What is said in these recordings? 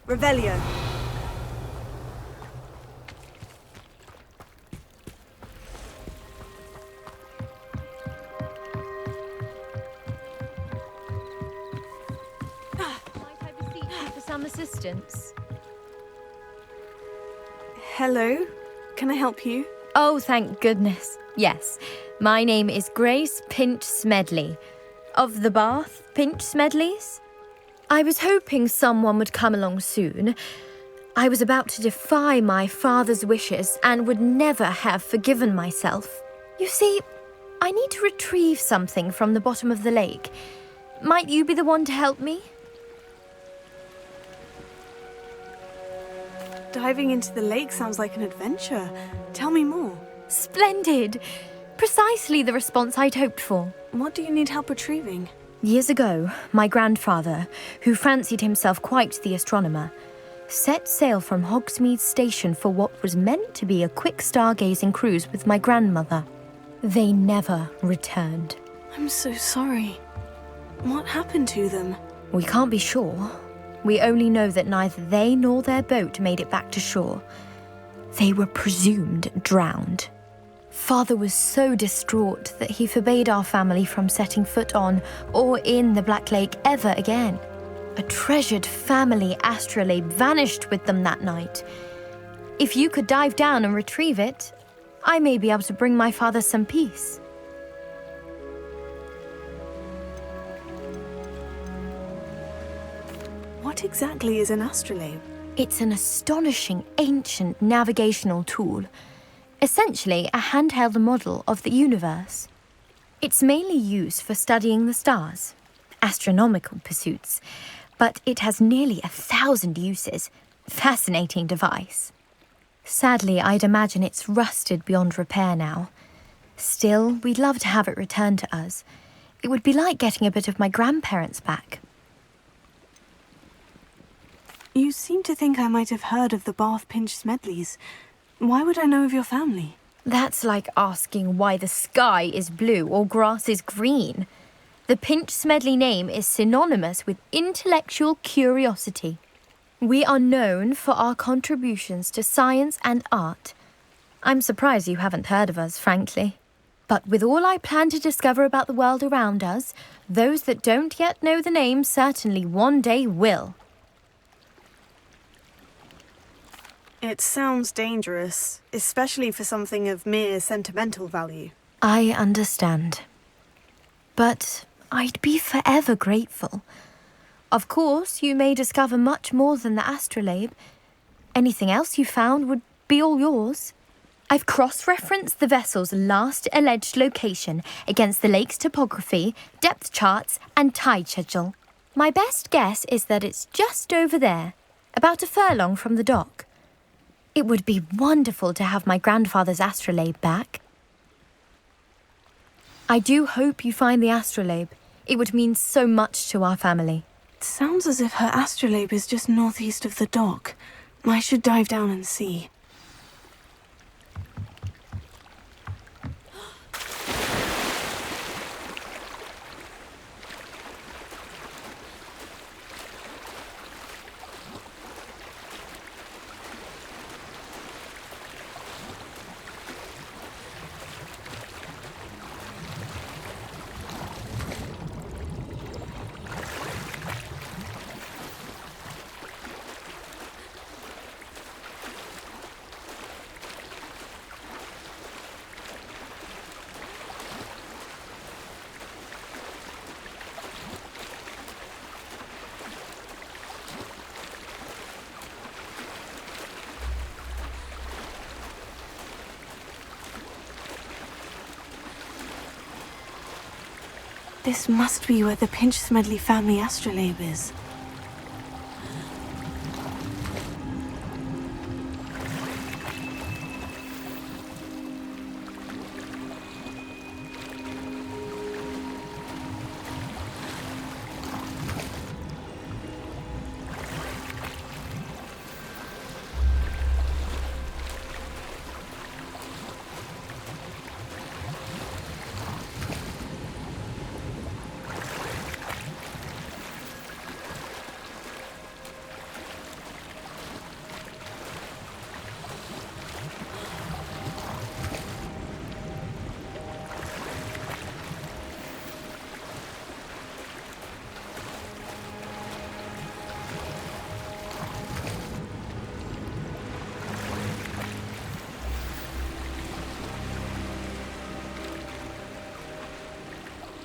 Revelio. Might I beseech you for some assistance? Hello. Can I help you? Oh, thank goodness. Yes. My name is Grace Pinch Smedley. Of the Bath Pinch Smedleys? I was hoping someone would come along soon. I was about to defy my father's wishes and would never have forgiven myself. You see, I need to retrieve something from the bottom of the lake. Might you be the one to help me? Diving into the lake sounds like an adventure. Tell me more. Splendid! Precisely the response I'd hoped for. What do you need help retrieving? Years ago, my grandfather, who fancied himself quite the astronomer, set sail from Hogsmeade Station for what was meant to be a quick stargazing cruise with my grandmother. They never returned. I'm so sorry. What happened to them? We can't be sure. We only know that neither they nor their boat made it back to shore. They were presumed drowned. Father was so distraught that he forbade our family from setting foot on or in the Black Lake ever again. A treasured family astrolabe vanished with them that night. If you could dive down and retrieve it, I may be able to bring my father some peace. What exactly is an astrolabe? It's an astonishing ancient navigational tool. Essentially, a handheld model of the universe. It's mainly used for studying the stars, astronomical pursuits, but it has nearly 1,000 uses. Fascinating device. Sadly, I'd imagine it's rusted beyond repair now. Still, we'd love to have it returned to us. It would be like getting a bit of my grandparents back. You seem to think I might have heard of the Bath Pinch Smedleys. Why would I know of your family? That's like asking why the sky is blue or grass is green. The Pinch Smedley name is synonymous with intellectual curiosity. We are known for our contributions to science and art. I'm surprised you haven't heard of us, frankly. But with all I plan to discover about the world around us, those that don't yet know the name certainly one day will. It sounds dangerous, especially for something of mere sentimental value. I understand. But I'd be forever grateful. Of course, you may discover much more than the astrolabe. Anything else you found would be all yours. I've cross-referenced the vessel's last alleged location against the lake's topography, depth charts, and tide schedule. My best guess is that it's just over there, about a furlong from the dock. It would be wonderful to have my grandfather's astrolabe back. I do hope you find the astrolabe. It would mean so much to our family. It sounds as if her astrolabe is just northeast of the dock. I should dive down and see. This must be where the Pinch Smedley family astrolabe is.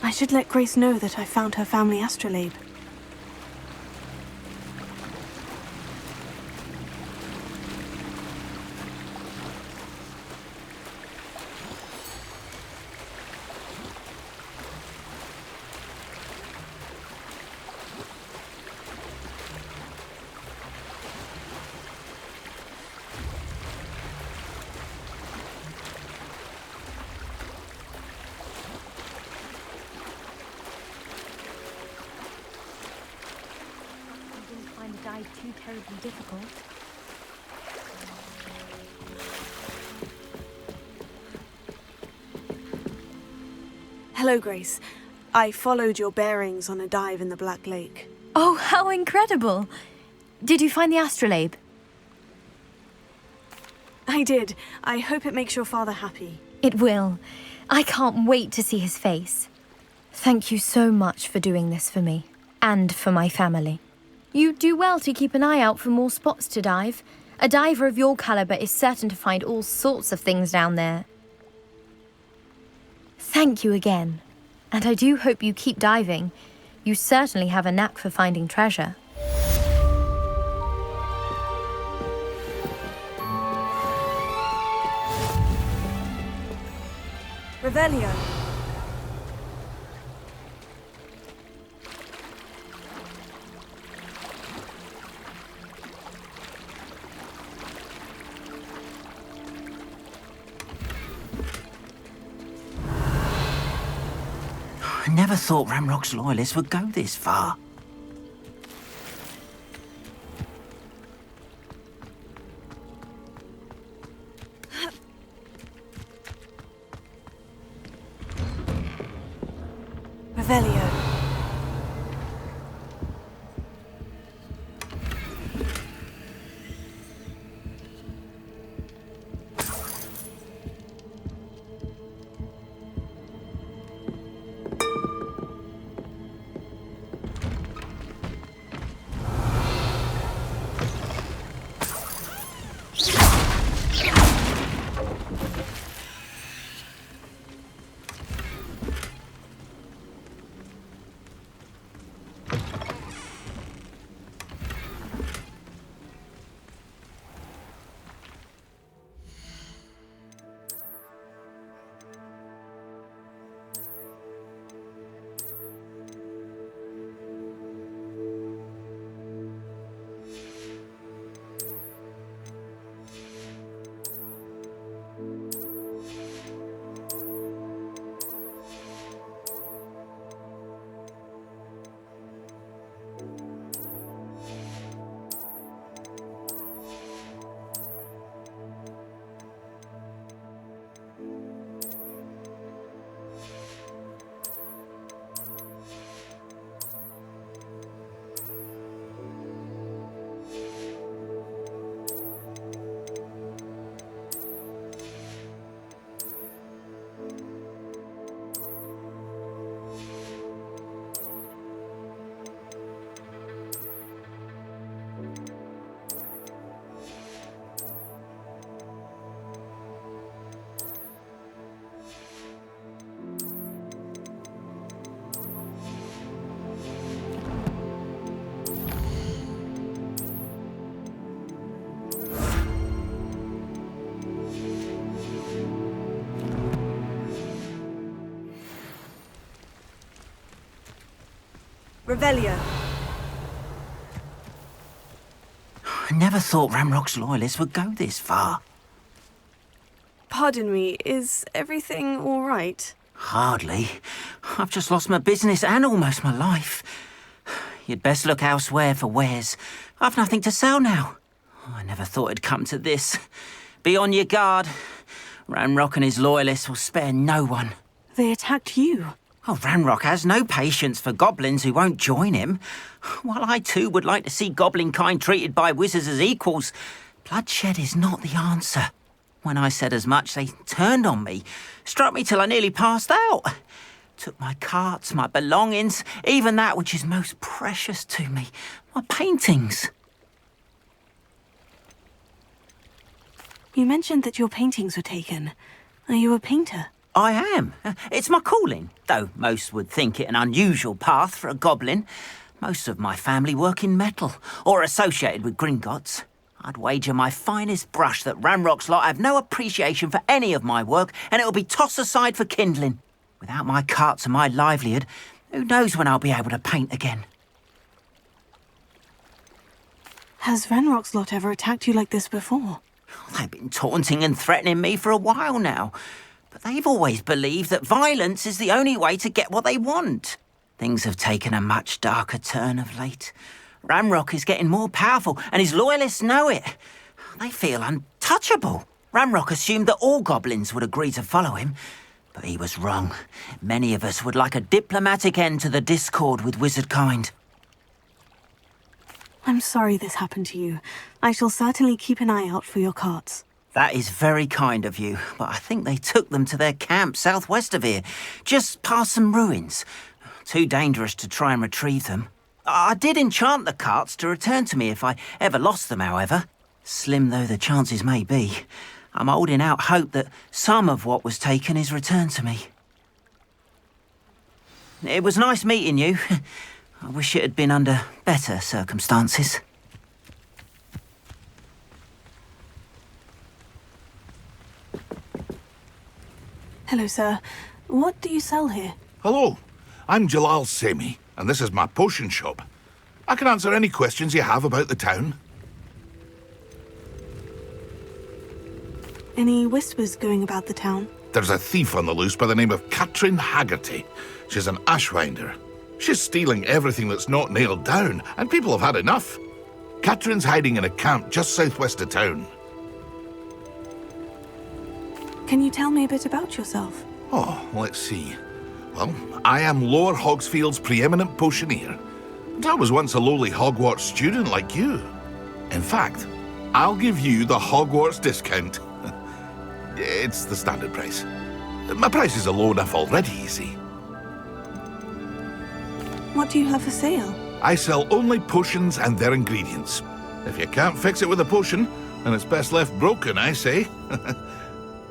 I should let Grace know that I found her family astrolabe. Too terribly difficult. Hello, Grace. I followed your bearings on a dive in the Black Lake. Oh, how incredible! Did you find the astrolabe? I did. I hope it makes your father happy. It will. I can't wait to see his face. Thank you so much for doing this for me, and for my family. You do well to keep an eye out for more spots to dive. A diver of your caliber is certain to find all sorts of things down there. Thank you again. And I do hope you keep diving. You certainly have a knack for finding treasure. Revelio. I never thought Ranrock's loyalists would go this far. Revelio. Revelio. I never thought Ranrock's loyalists would go this far. Pardon me, is everything all right? Hardly. I've just lost my business and almost my life. You'd best look elsewhere for wares. I've nothing to sell now. I never thought it'd come to this. Be on your guard. Ranrock and his loyalists will spare no one. They attacked you. Oh, Ranrock has no patience for goblins who won't join him. While I too would like to see goblin kind treated by wizards as equals, bloodshed is not the answer. When I said as much, they turned on me, struck me till I nearly passed out. Took my carts, my belongings, even that which is most precious to me, my paintings. You mentioned that your paintings were taken. Are you a painter? I am. It's my calling, though most would think it an unusual path for a goblin. Most of my family work in metal, or associated with Gringotts. I'd wager my finest brush that Ranrock's lot have no appreciation for any of my work, and it'll be tossed aside for kindling. Without my carts and my livelihood, who knows when I'll be able to paint again. Has Ranrock's lot ever attacked you like this before? They've been taunting and threatening me for a while now, but they've always believed that violence is the only way to get what they want. Things have taken a much darker turn of late. Ranrock is getting more powerful, and his loyalists know it. They feel untouchable. Ranrock assumed that all goblins would agree to follow him, but he was wrong. Many of us would like a diplomatic end to the discord with wizard kind. I'm sorry this happened to you. I shall certainly keep an eye out for your carts. That is very kind of you, but I think they took them to their camp southwest of here, just past some ruins. Too dangerous to try and retrieve them. I did enchant the carts to return to me if I ever lost them, however. Slim though the chances may be, I'm holding out hope that some of what was taken is returned to me. It was nice meeting you. I wish it had been under better circumstances. Hello, sir. What do you sell here? Hello, I'm Jalal Semi, and this is my potion shop. I can answer any questions you have about the town. Any whispers going about the town? There's a thief on the loose by the name of Katrin Haggerty. She's an ashwinder. She's stealing everything that's not nailed down, and people have had enough. Katrin's hiding in a camp just southwest of town. Can you tell me a bit about yourself? Oh, let's see. Well, I am Lower Hogsfield's preeminent potioneer. And I was once a lowly Hogwarts student like you. In fact, I'll give you the Hogwarts discount. It's the standard price. My prices are low enough already, you see. What do you have for sale? I sell only potions and their ingredients. If you can't fix it with a potion, then it's best left broken, I say.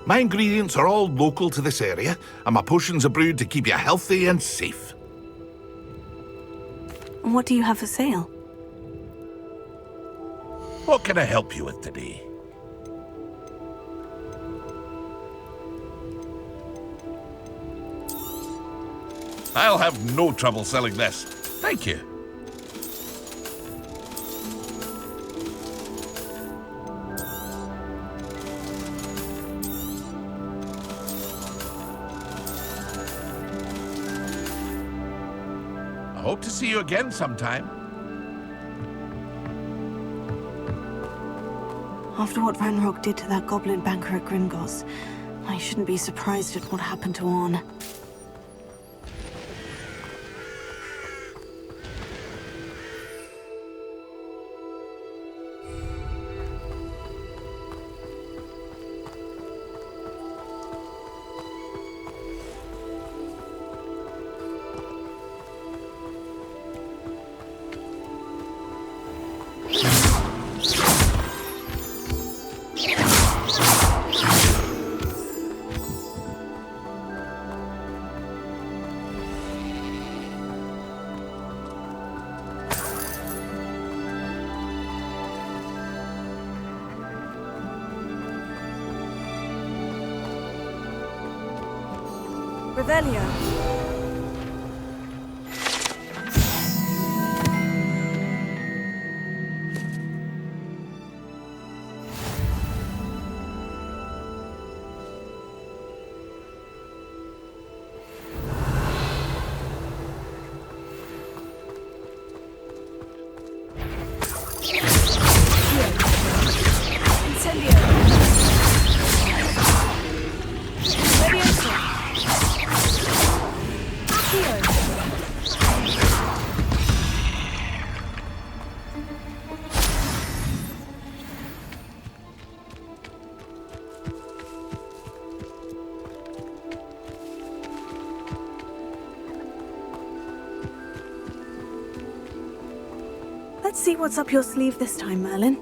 My ingredients are all local to this area, and my potions are brewed to keep you healthy and safe. What do you have for sale? What can I help you with today? I'll have no trouble selling this. Thank you. I hope to see you again sometime. After what Ranrock did to that goblin banker at Gringotts, I shouldn't be surprised at what happened to Orn. Revelio. Let's see what's up your sleeve this time, Merlin.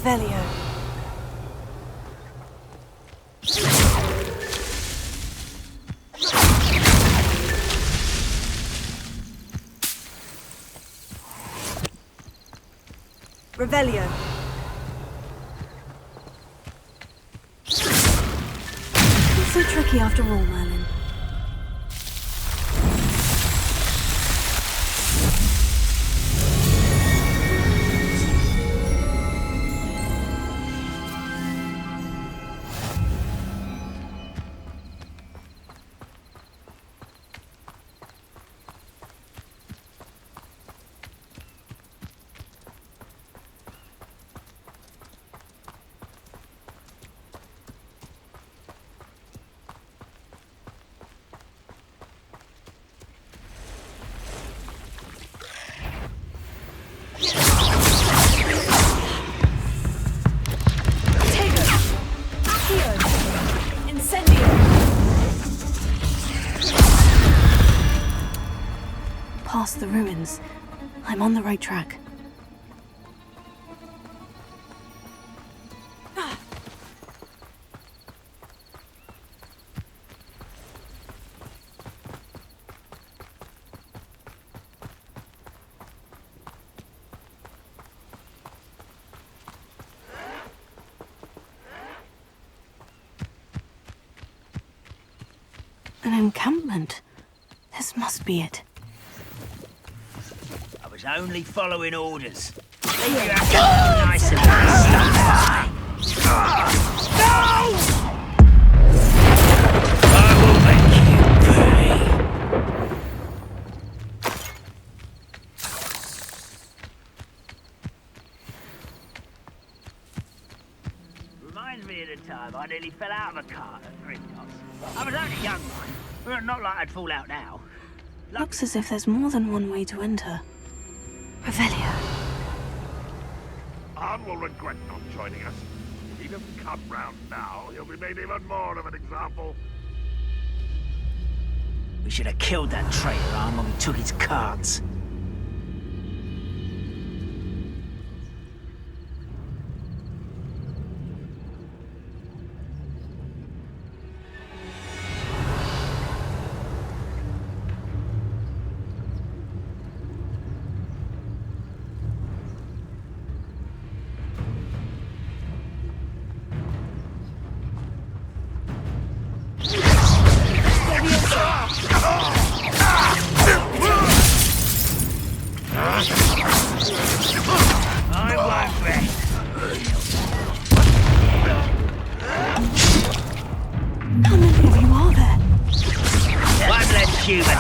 Revelio. Revelio. Not so tricky after all, Merlin. Past the ruins. I'm on the right track. An encampment. This must be it. I was only following orders. Leave your nice and stuff. No! I will make you pay. Reminds me of the time I nearly fell out of a cart at Gringotts. I was only a young one. Not like I'd fall out now. Looks as if there's more than one way to enter. Revelio. Arn will regret not joining us. If he doesn't come round now, he'll be made even more of an example. We should have killed that traitor Arn when we took his carts.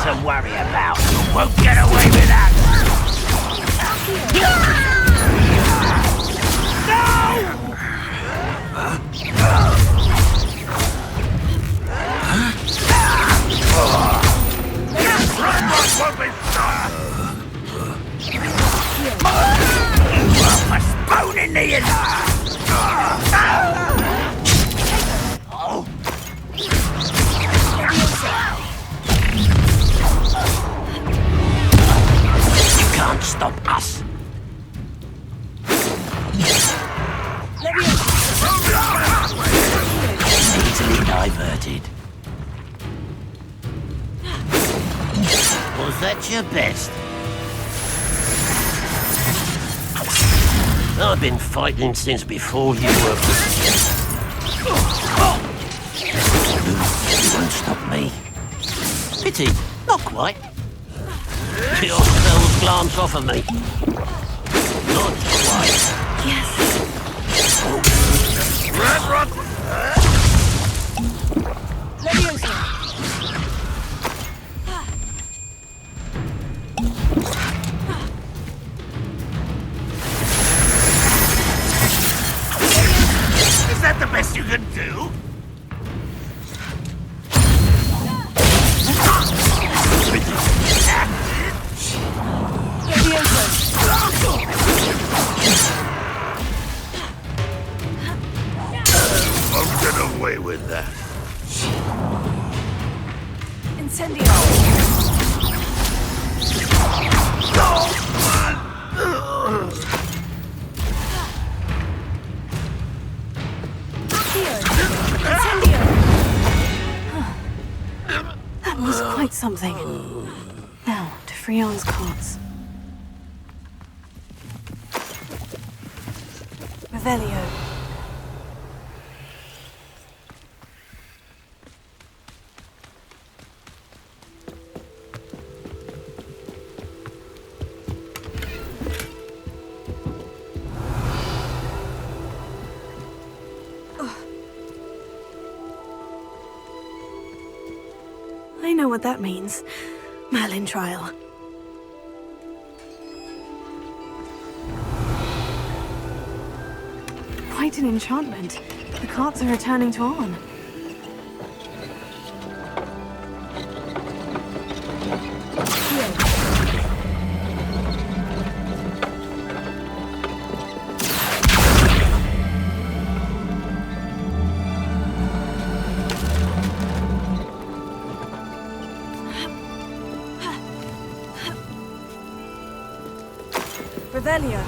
To worry about. You won't get away with that! You are a spoon in the Can't stop us. Easily diverted. Was that your best? I've been fighting since before you were. You won't stop me. Pity, not quite. Your spells glance off of me. Not quite. Yes. Red Rock! Leviosa. Is that the best you can do? I'll get away with that. Incendio. something. Now, to Freon's carts. Revelio. I know what that means. Merlin trial. Quite an enchantment. The carts are returning to on. Revelio.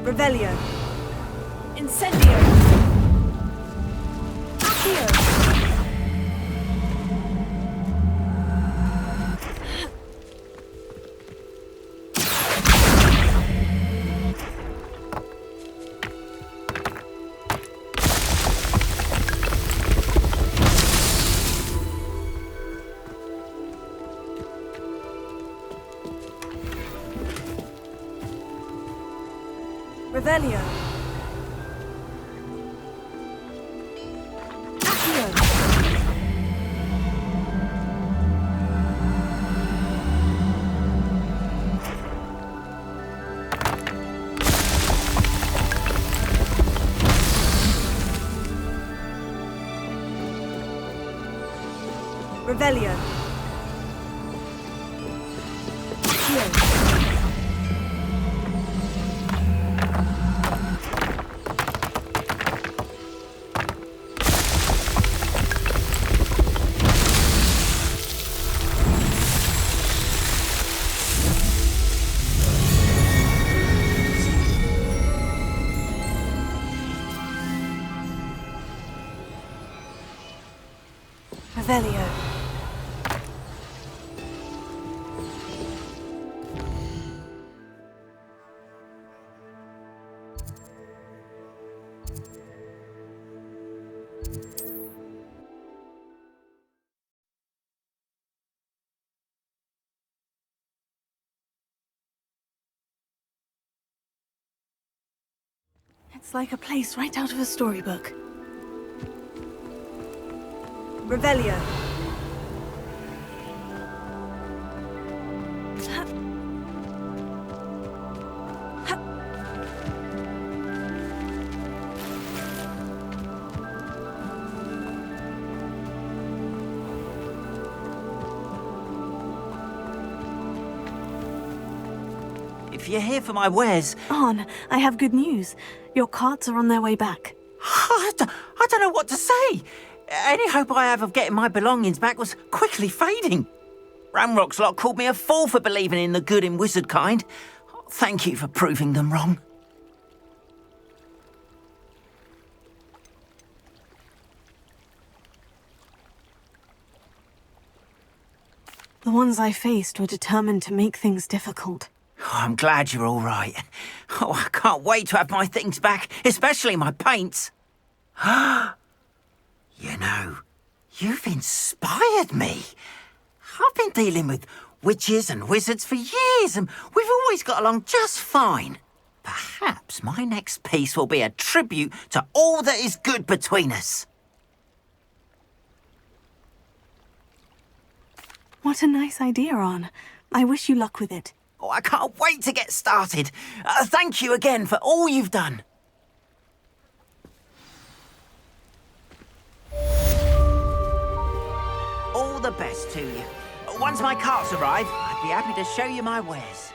Revelio. Incendio. Accio. Revelio. Accio. Revelio. Accio. Revelio. It's like a place right out of a storybook. Revelio. If you're here for my wares... On, I have good news. Your carts are on their way back. I don't know what to say. Any hope I have of getting my belongings back was quickly fading. Ramrock's lot called me a fool for believing in the good in wizard kind. Thank you for proving them wrong. The ones I faced were determined to make things difficult. Oh, I'm glad you're all right. Oh, I can't wait to have my things back, especially my paints. You know, you've inspired me. I've been dealing with witches and wizards for years, and we've always got along just fine. Perhaps my next piece will be a tribute to all that is good between us. What a nice idea, On. I wish you luck with it. Oh, I can't wait to get started. Thank you again for all you've done. the best to you. Once my carts arrive, I'd be happy to show you my wares.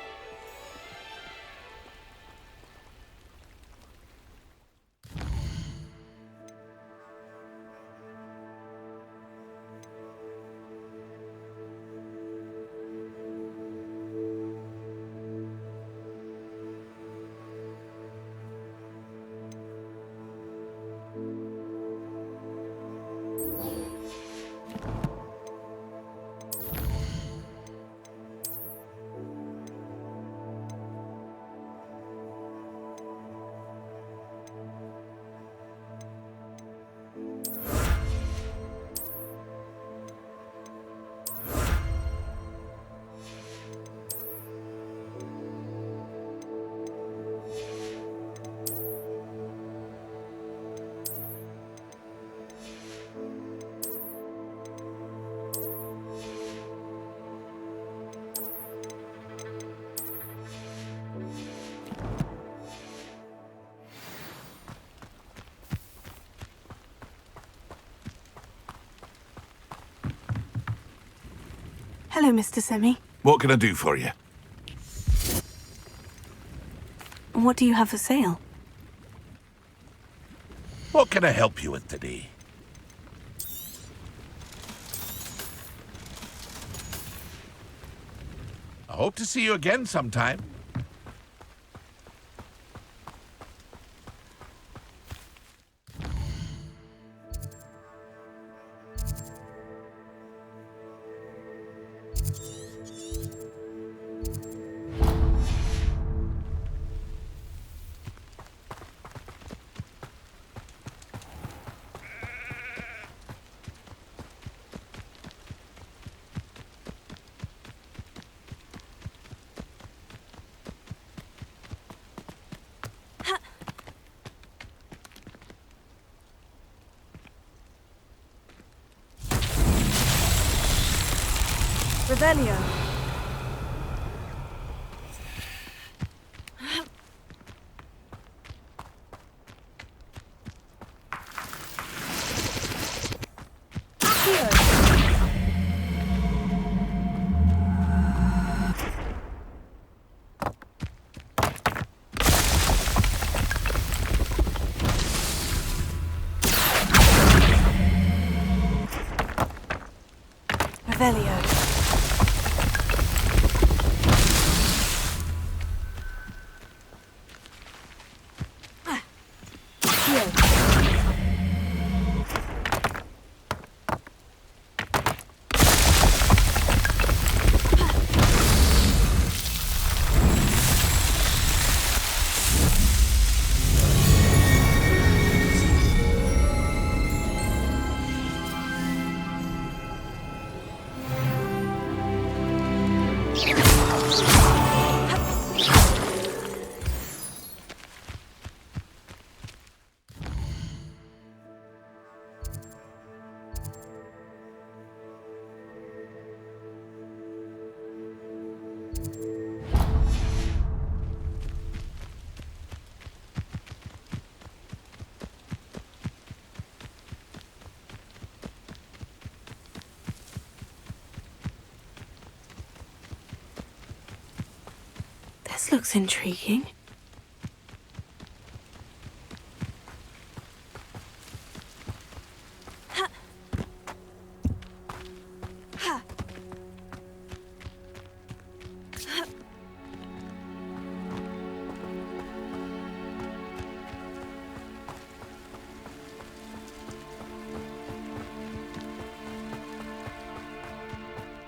Hello, Mr. Semi. What can I do for you? What do you have for sale? What can I help you with today? I hope to see you again sometime. Revelio. Revelio. This looks intriguing.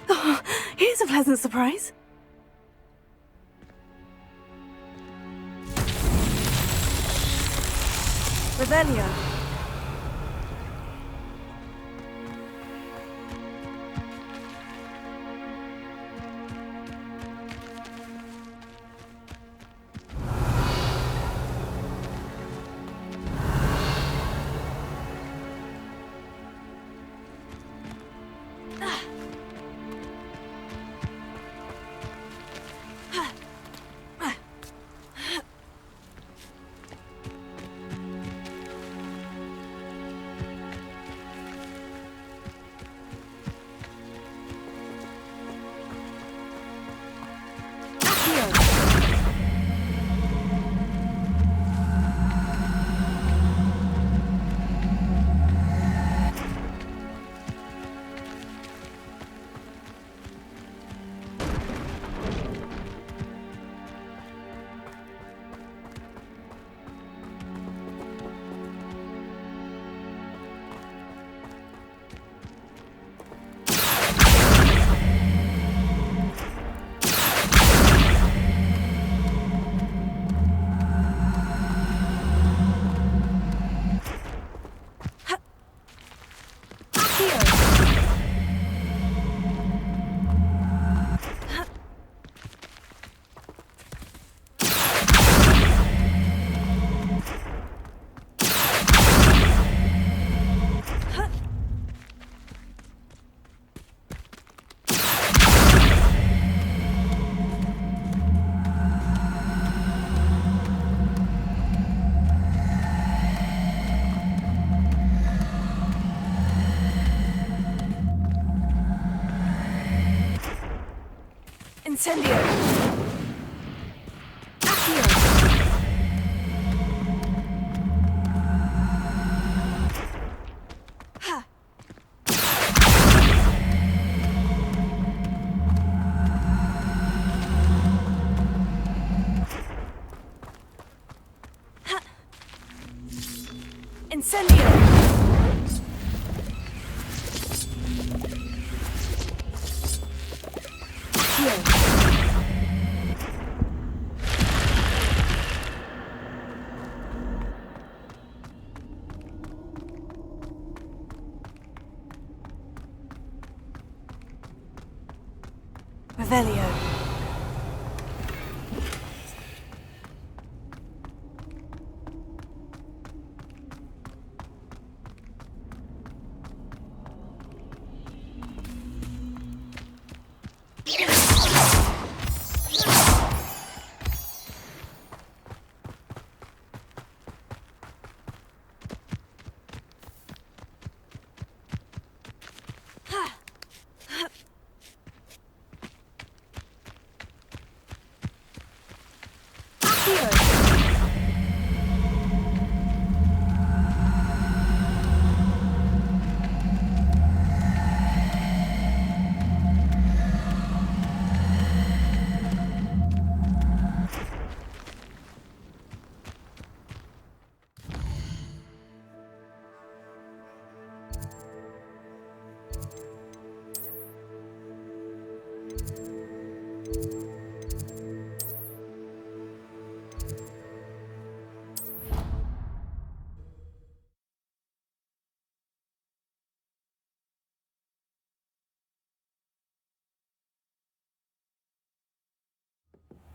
Oh, here's a pleasant surprise. Revelio. Incendio! Accio! Ha! Ha! Incendio! Revelio.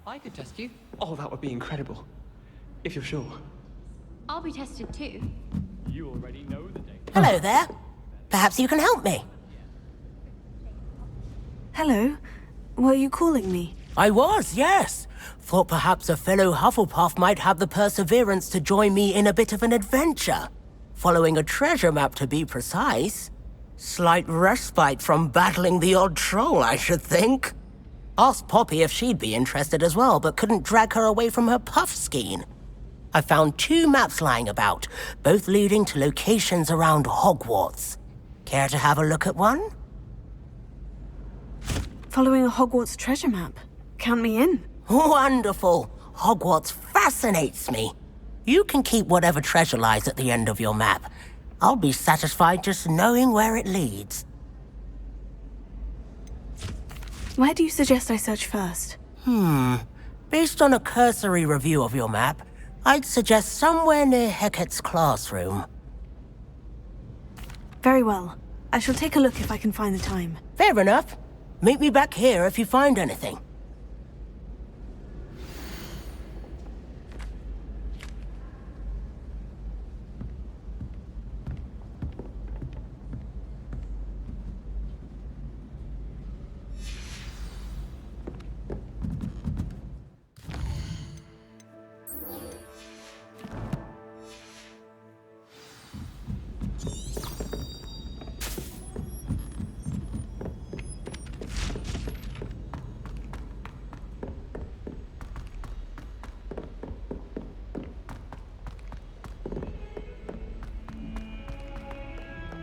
I could test you. Oh, that would be incredible. If you're sure. I'll be tested too. You already know the date. Hello there. Perhaps you can help me. Hello. Were you calling me? I was, yes. Thought perhaps a fellow Hufflepuff might have the perseverance to join me in a bit of an adventure. Following a treasure map, to be precise. Slight respite from battling the odd troll, I should think. Asked Poppy if she'd be interested as well, but couldn't drag her away from her puff skein. I found 2 maps lying about, both leading to locations around Hogwarts. Care to have a look at one? Following a Hogwarts treasure map. Count me in. Wonderful. Hogwarts fascinates me. You can keep whatever treasure lies at the end of your map. I'll be satisfied just knowing where it leads. Where do you suggest I search first? Based on a cursory review of your map, I'd suggest somewhere near Hecat's classroom. Very well. I shall take a look if I can find the time. Fair enough. Meet me back here if you find anything.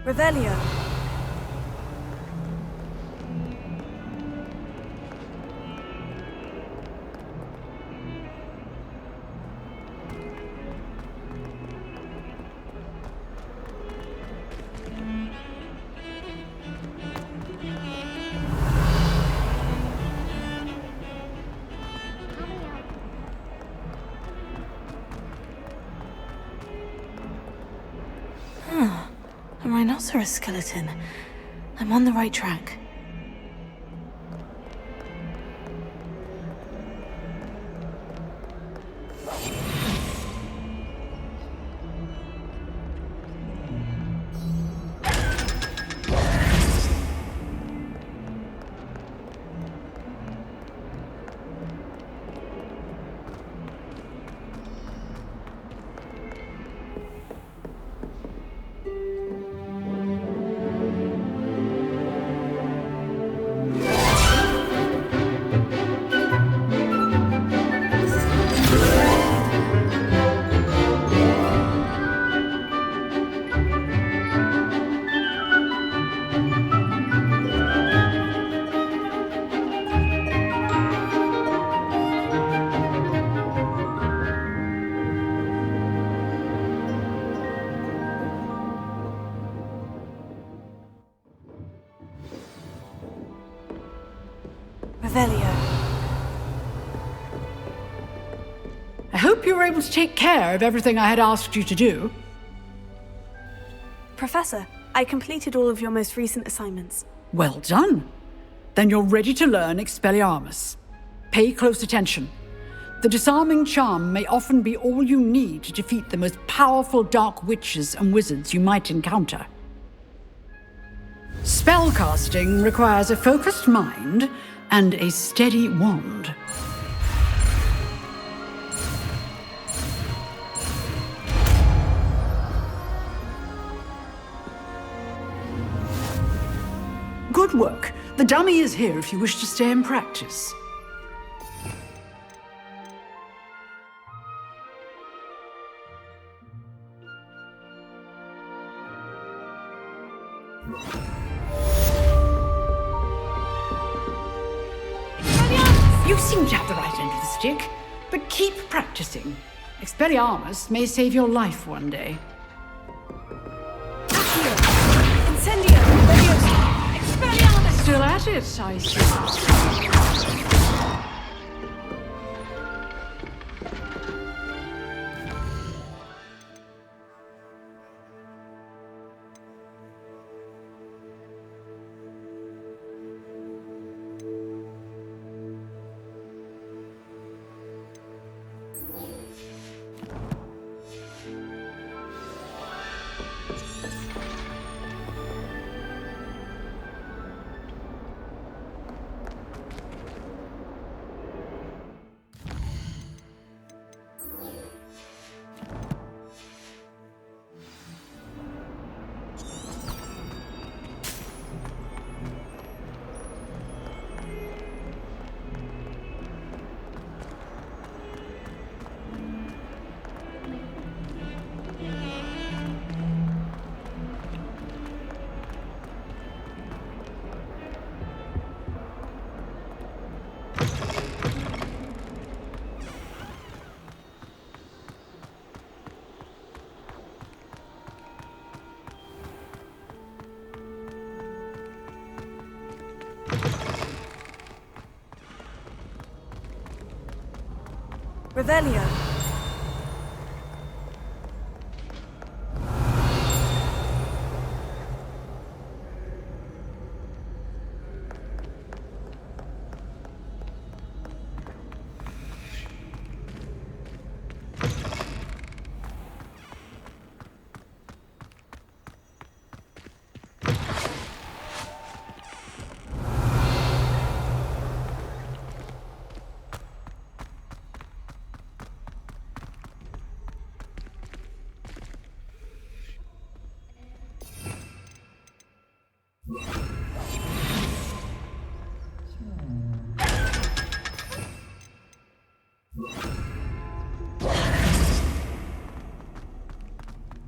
Revelio. A rhinoceros skeleton. I'm on the right track. Revelio. I hope you were able to take care of everything I had asked you to do. Professor, I completed all of your most recent assignments. Well done. Then you're ready to learn Expelliarmus. Pay close attention. The disarming charm may often be all you need to defeat the most powerful dark witches and wizards you might encounter. Spellcasting requires a focused mind and a steady wand. Good work. The dummy is here if you wish to stay and practice. You seem to have the right end of the stick, but keep practicing. Expelliarmus may save your life one day. Incendio! Leviosa! Expelliarmus! Still at it, I see. Revelio.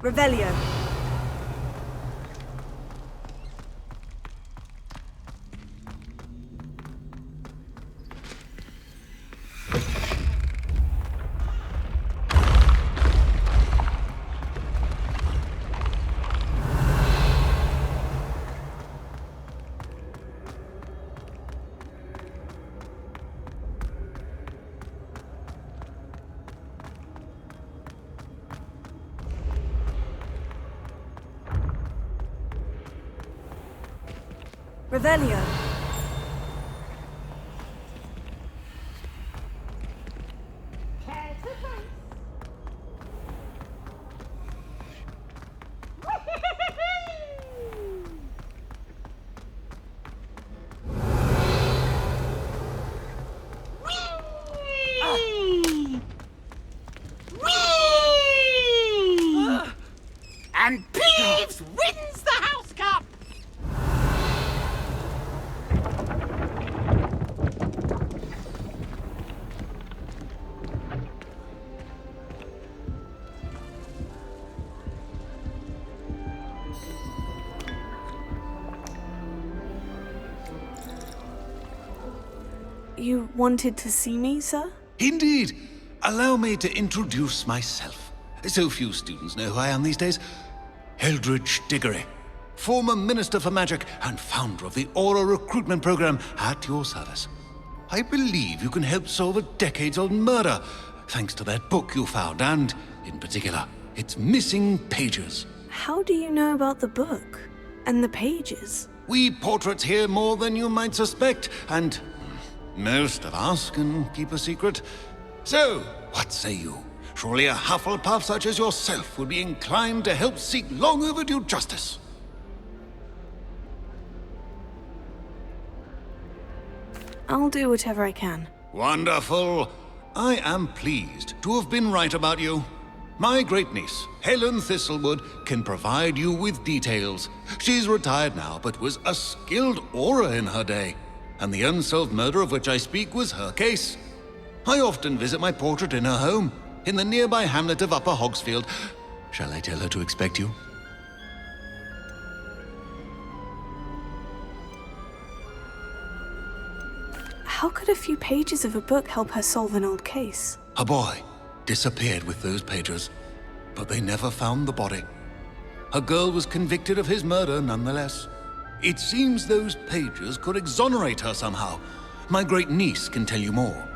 Revelio. Revelio. And Peeves wins the House Cup! You wanted to see me, sir? Indeed. Allow me to introduce myself. So few students know who I am these days. Eldridge Diggory, former Minister for Magic and founder of the Aura Recruitment Program at your service. I believe you can help solve a decades-old murder, thanks to that book you found, and, in particular, its missing pages. How do you know about the book? And the pages? We portraits hear more than you might suspect, and most of us can keep a secret. So, what say you? Surely a Hufflepuff such as yourself would be inclined to help seek long overdue justice. I'll do whatever I can. Wonderful. I am pleased to have been right about you. My great-niece, Helen Thistlewood, can provide you with details. She's retired now, but was a skilled aura in her day. And the unsolved murder of which I speak was her case. I often visit my portrait in her home, in the nearby hamlet of Upper Hogsfield. Shall I tell her to expect you? How could a few pages of a book help her solve an old case? A boy disappeared with those pages, but they never found the body. A girl was convicted of his murder nonetheless. It seems those pages could exonerate her somehow. My great-niece can tell you more.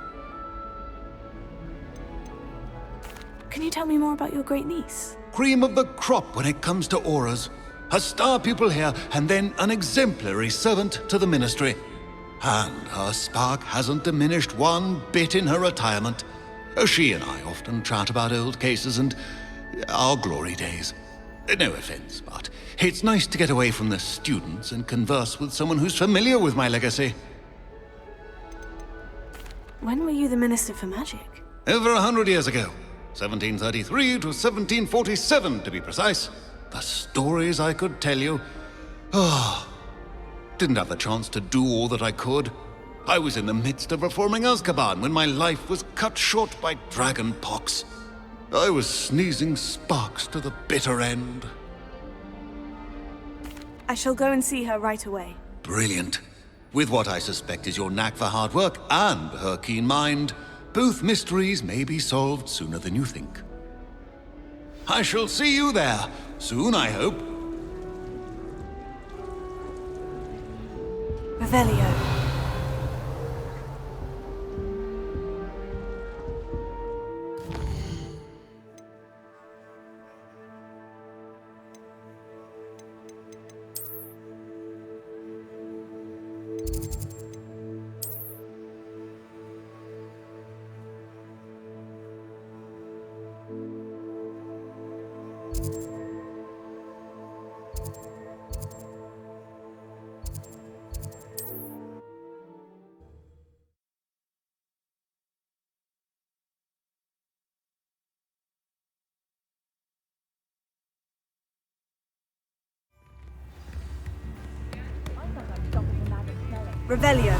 Can you tell me more about your great-niece? Cream of the crop when it comes to auras. A star pupil here, and then an exemplary servant to the ministry. And her spark hasn't diminished one bit in her retirement. She and I often chat about old cases and our glory days. No offense, but it's nice to get away from the students and converse with someone who's familiar with my legacy. When were you the Minister for Magic? Over 100 years ago. 1733 to 1747, to be precise. The stories I could tell you. Didn't have the chance to do all that I could. I was in the midst of reforming Azkaban when my life was cut short by dragon pox. I was sneezing sparks to the bitter end. I shall go and see her right away. Brilliant. With what I suspect is your knack for hard work and her keen mind, both mysteries may be solved sooner than you think. I shall see you there, soon I hope. Revelio. Revelio.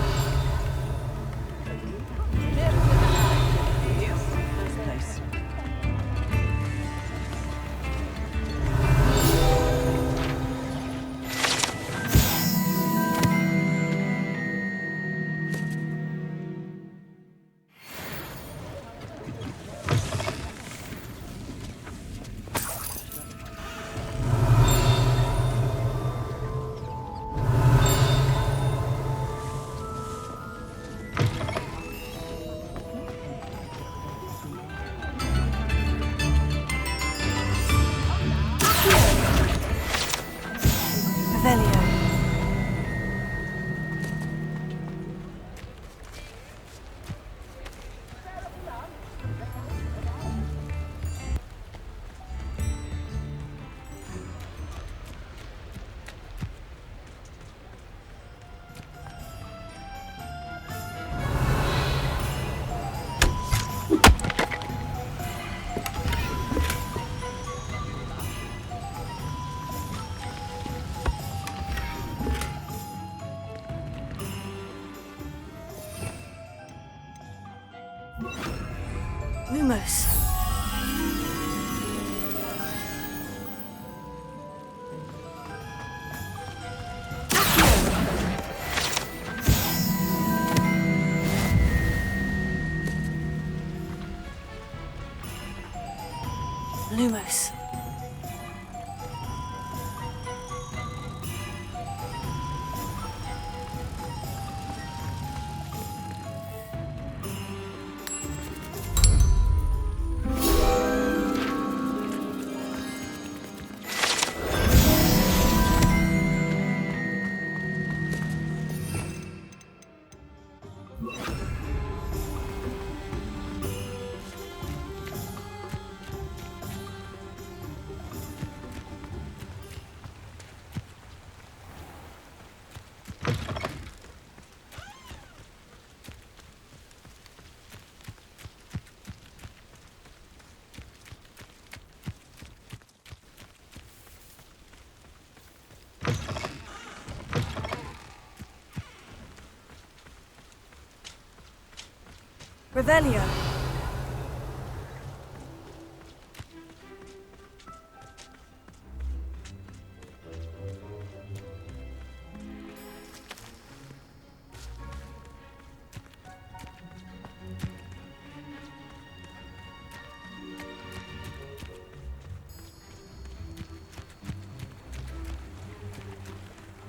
Lumos. Lumos. Revelio.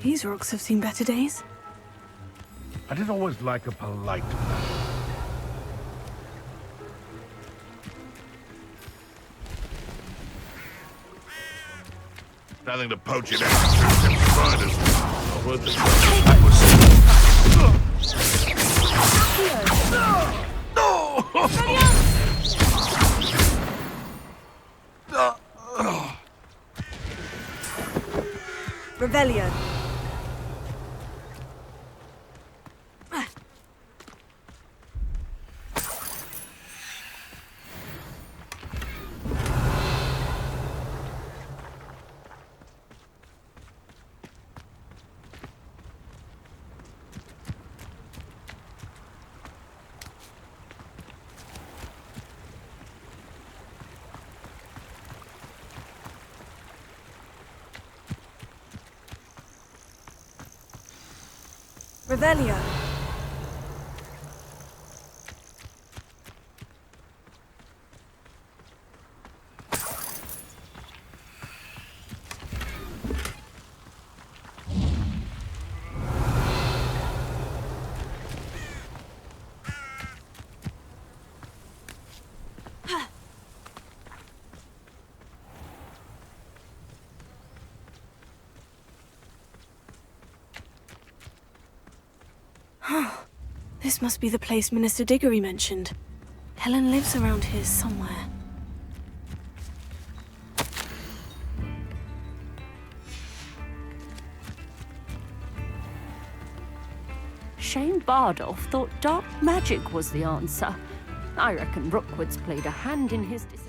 These rocks have seen better days. I did always like a polite man. Nothing to poach it out. Spiders. Not worth it. That was... Revelio. Revelio. This must be the place Minister Diggory mentioned. Helen lives around here somewhere. Shane Bardolph thought dark magic was the answer. I reckon Rookwood's played a hand in his decision.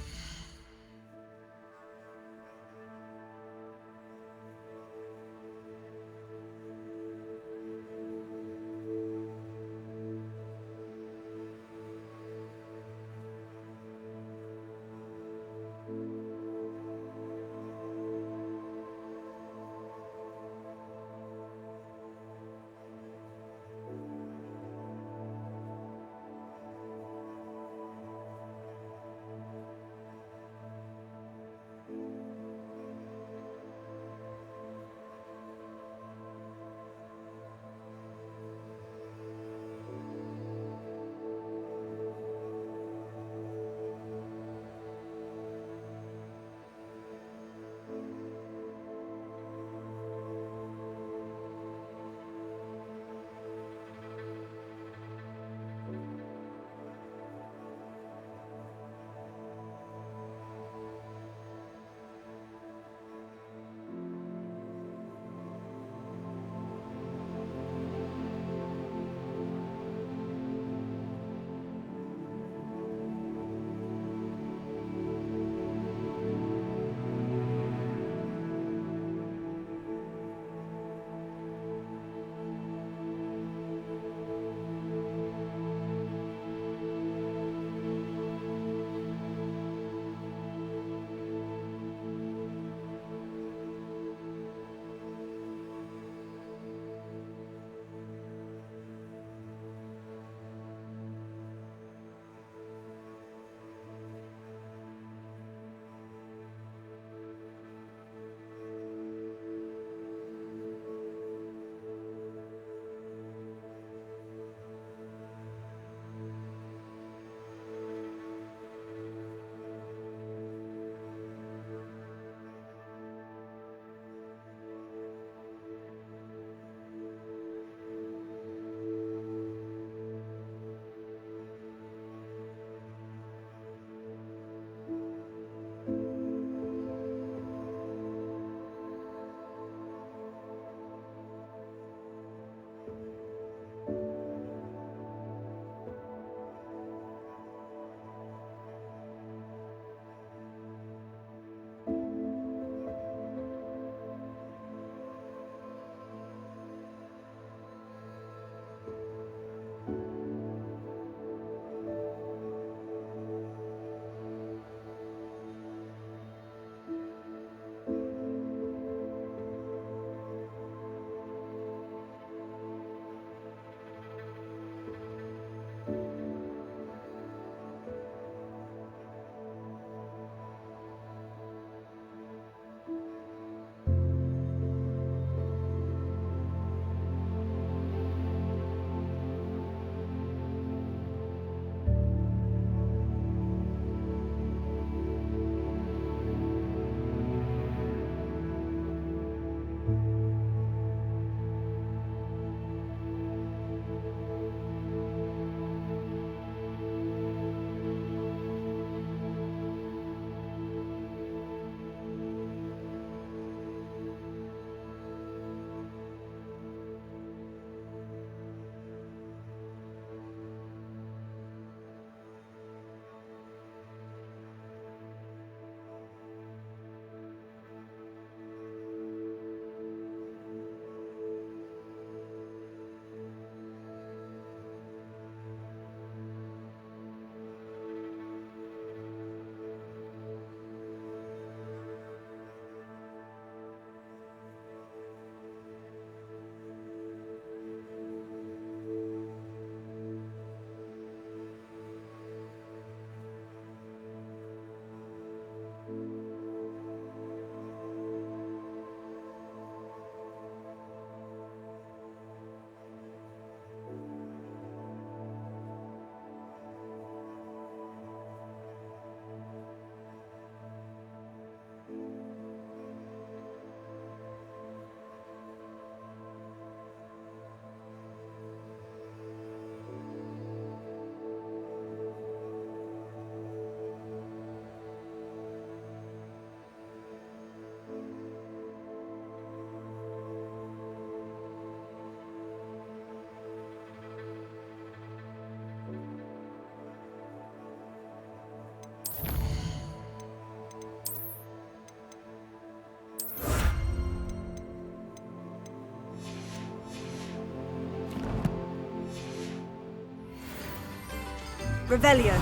Revelio.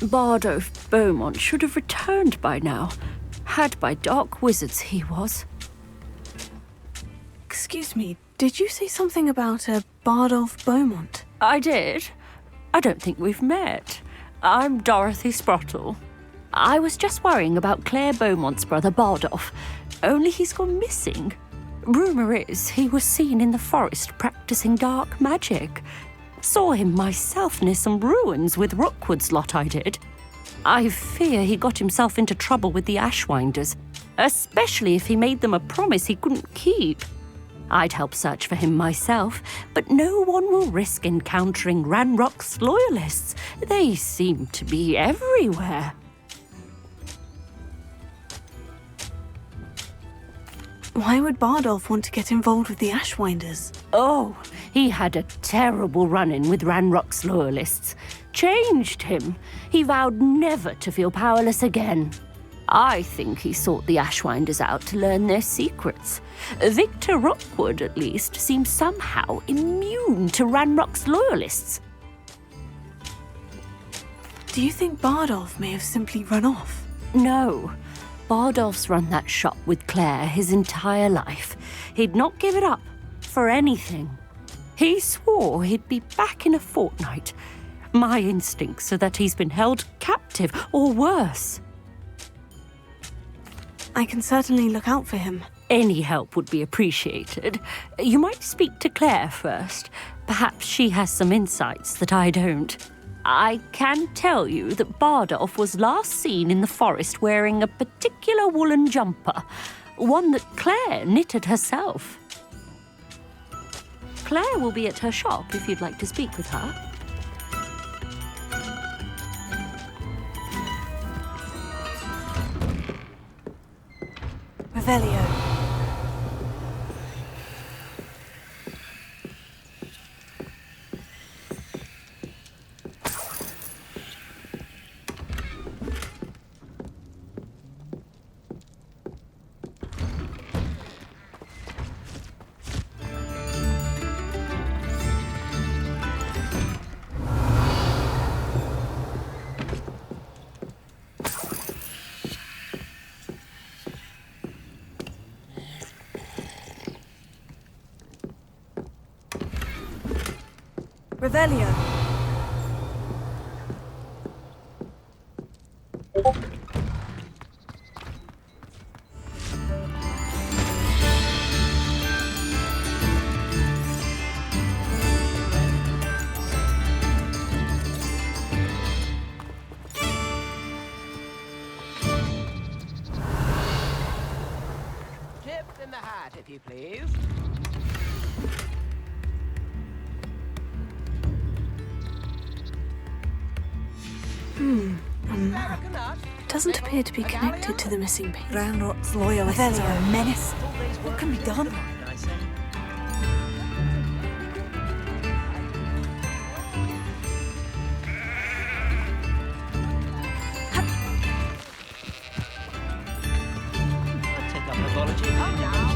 Bardolph Beaumont should have returned by now. Had by dark wizards he was. Excuse me, did you say something about a Bardolph Beaumont? I did. I don't think we've met. I'm Dorothy Sprottle. I was just worrying about Claire Beaumont's brother Bardolph, only he's gone missing. Rumour is he was seen in the forest practicing dark magic. Saw him myself near some ruins with Rookwood's lot I did. I fear he got himself into trouble with the Ashwinders, especially if he made them a promise he couldn't keep. I'd help search for him myself, but no one will risk encountering Ranrock's loyalists. They seem to be everywhere. Why would Bardolph want to get involved with the Ashwinders? Oh, he had a terrible run-in with Ranrock's loyalists. Changed him. He vowed never to feel powerless again. I think he sought the Ashwinders out to learn their secrets. Victor Rookwood, at least, seems somehow immune to Ranrock's loyalists. Do you think Bardolph may have simply run off? No. Bardolph's run that shop with Claire his entire life. He'd not give it up for anything. He swore he'd be back in a fortnight. My instincts are that he's been held captive, or worse. I can certainly look out for him. Any help would be appreciated. You might speak to Claire first. Perhaps she has some insights that I don't. I can tell you that Bardolph was last seen in the forest wearing a particular woolen jumper, one that Claire knitted herself. Claire will be at her shop if you'd like to speak with her. Revelio. Revelio. Tip in the hat, if you please. Doesn't appear to be connected to the missing paper. Ranrock's loyalists are a menace. What can be done? Take up mythology. Come now.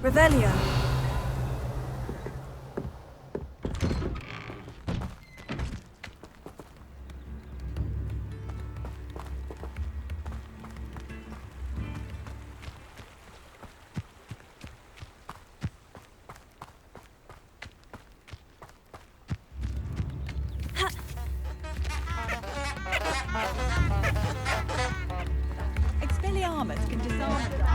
Revelio. Expelliarmus can disarm the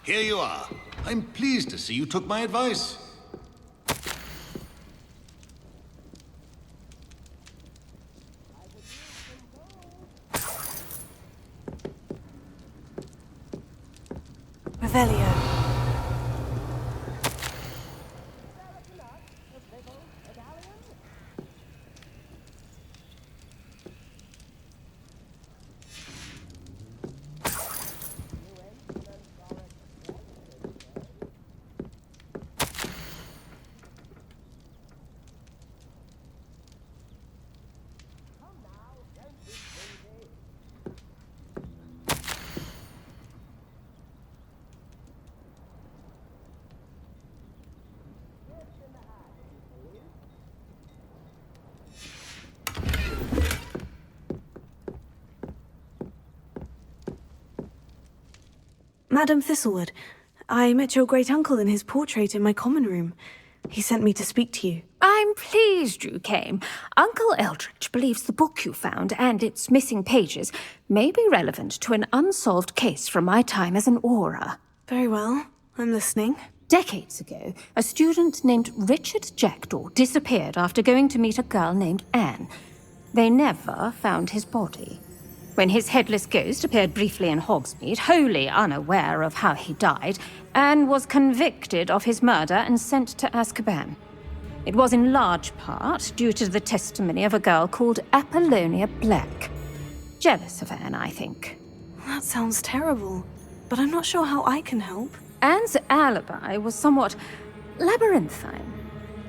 Here you are. I'm pleased to see you took my advice. Revelio. Madam Thistlewood, I met your great-uncle in his portrait in my common room. He sent me to speak to you. I'm pleased you came. Uncle Eldridge believes the book you found and its missing pages may be relevant to an unsolved case from my time as an Auror. Very well. I'm listening. Decades ago, a student named Richard Jackdaw disappeared after going to meet a girl named Anne. They never found his body. When his headless ghost appeared briefly in Hogsmeade, wholly unaware of how he died, Anne was convicted of his murder and sent to Azkaban. It was in large part due to the testimony of a girl called Apollonia Black. Jealous of Anne, I think. That sounds terrible, but I'm not sure how I can help. Anne's alibi was somewhat labyrinthine.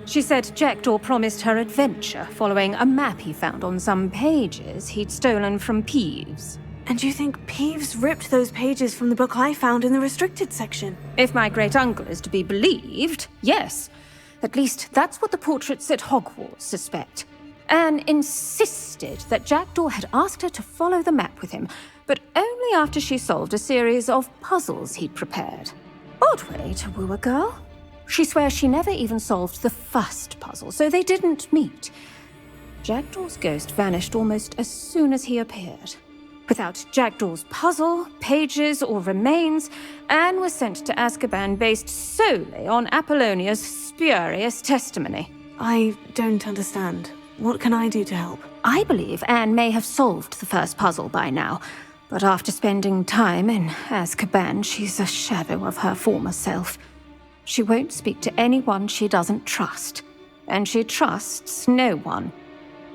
She said Jackdaw promised her adventure following a map he found on some pages he'd stolen from Peeves. And you think Peeves ripped those pages from the book I found in the restricted section? If my great-uncle is to be believed, yes. At least that's what the portraits at Hogwarts suspect. Anne insisted that Jackdaw had asked her to follow the map with him, but only after she solved a series of puzzles he'd prepared. Odd way to woo a girl. She swears she never even solved the first puzzle, so they didn't meet. Jackdaw's ghost vanished almost as soon as he appeared. Without Jackdaw's puzzle, pages, or remains, Anne was sent to Azkaban based solely on Apollonia's spurious testimony. I don't understand. What can I do to help? I believe Anne may have solved the first puzzle by now, but after spending time in Azkaban, she's a shadow of her former self. She won't speak to anyone she doesn't trust, and she trusts no one.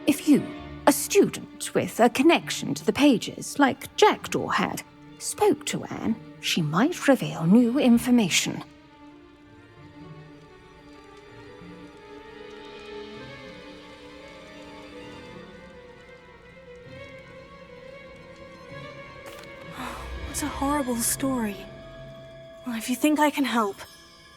If you, a student with a connection to the pages, like Jackdaw had, spoke to Anne, she might reveal new information. What a horrible story. Well, if you think I can help,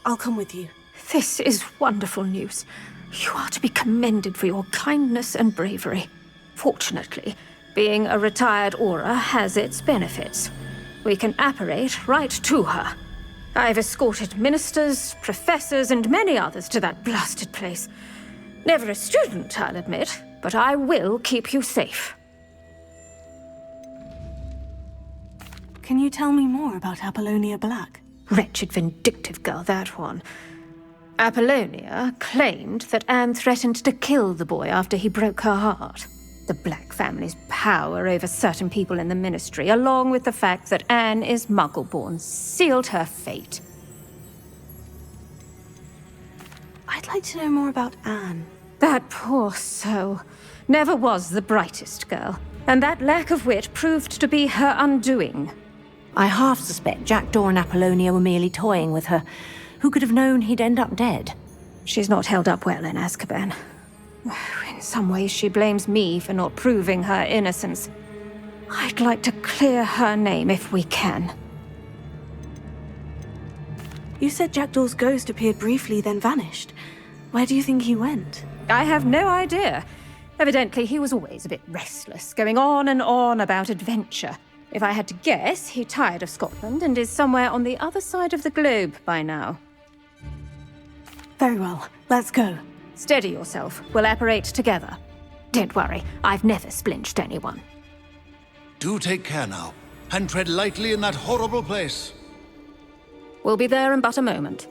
I'll come with you. This is wonderful news. You are to be commended for your kindness and bravery. Fortunately, being a retired Auror has its benefits. We can apparate right to her. I've escorted ministers, professors, and many others to that blasted place. Never a student, I'll admit, but I will keep you safe. Can you tell me more about Apollonia Black? Wretched, vindictive girl, that one. Apollonia claimed that Anne threatened to kill the boy after he broke her heart. The Black family's power over certain people in the Ministry, along with the fact that Anne is Muggle-born, sealed her fate. I'd like to know more about Anne. That poor soul never was the brightest girl, and that lack of wit proved to be her undoing. I half suspect Jackdaw and Apollonia were merely toying with her. Who could have known he'd end up dead? She's not held up well in Azkaban. In some ways, she blames me for not proving her innocence. I'd like to clear her name if we can. You said Jackdaw's ghost appeared briefly, then vanished. Where do you think he went? I have no idea. Evidently, he was always a bit restless, going on and on about adventure. If I had to guess, he tired of Scotland and is somewhere on the other side of the globe by now. Very well. Let's go. Steady yourself. We'll apparate together. Don't worry, I've never splinched anyone. Do take care now, and tread lightly in that horrible place. We'll be there in but a moment.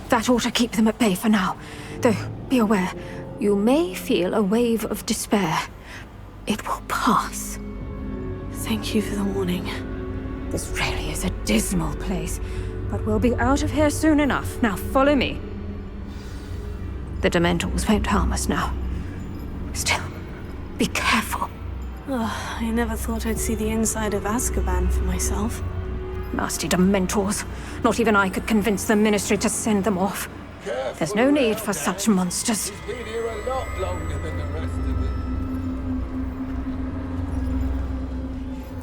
That ought to keep them at bay for now. Though, be aware, you may feel a wave of despair. It will pass. Thank you for the warning. This really is a dismal place, but we'll be out of here soon enough. Now follow me. The Dementors won't harm us now. Still, be careful. Oh, I never thought I'd see the inside of Azkaban for myself. Nasty Dementors. Not even I could convince the Ministry to send them off. There's no need for such monsters. He's been here a lot longer than the rest of it.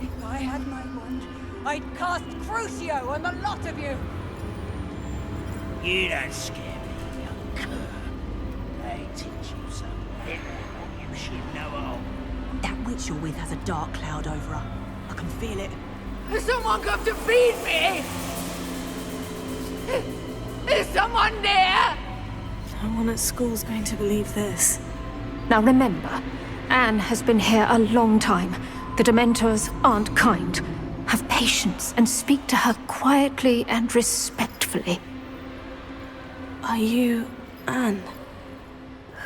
If I had my wand, I'd cast Crucio on the lot of you! You don't scare me, young cur. They teach you something you should know all. That witch you're with has a dark cloud over her. I can feel it. Has someone come to feed me? Is someone there? No one at school's going to believe this. Now remember, Anne has been here a long time. The Dementors aren't kind. Have patience and speak to her quietly and respectfully. Are you Anne?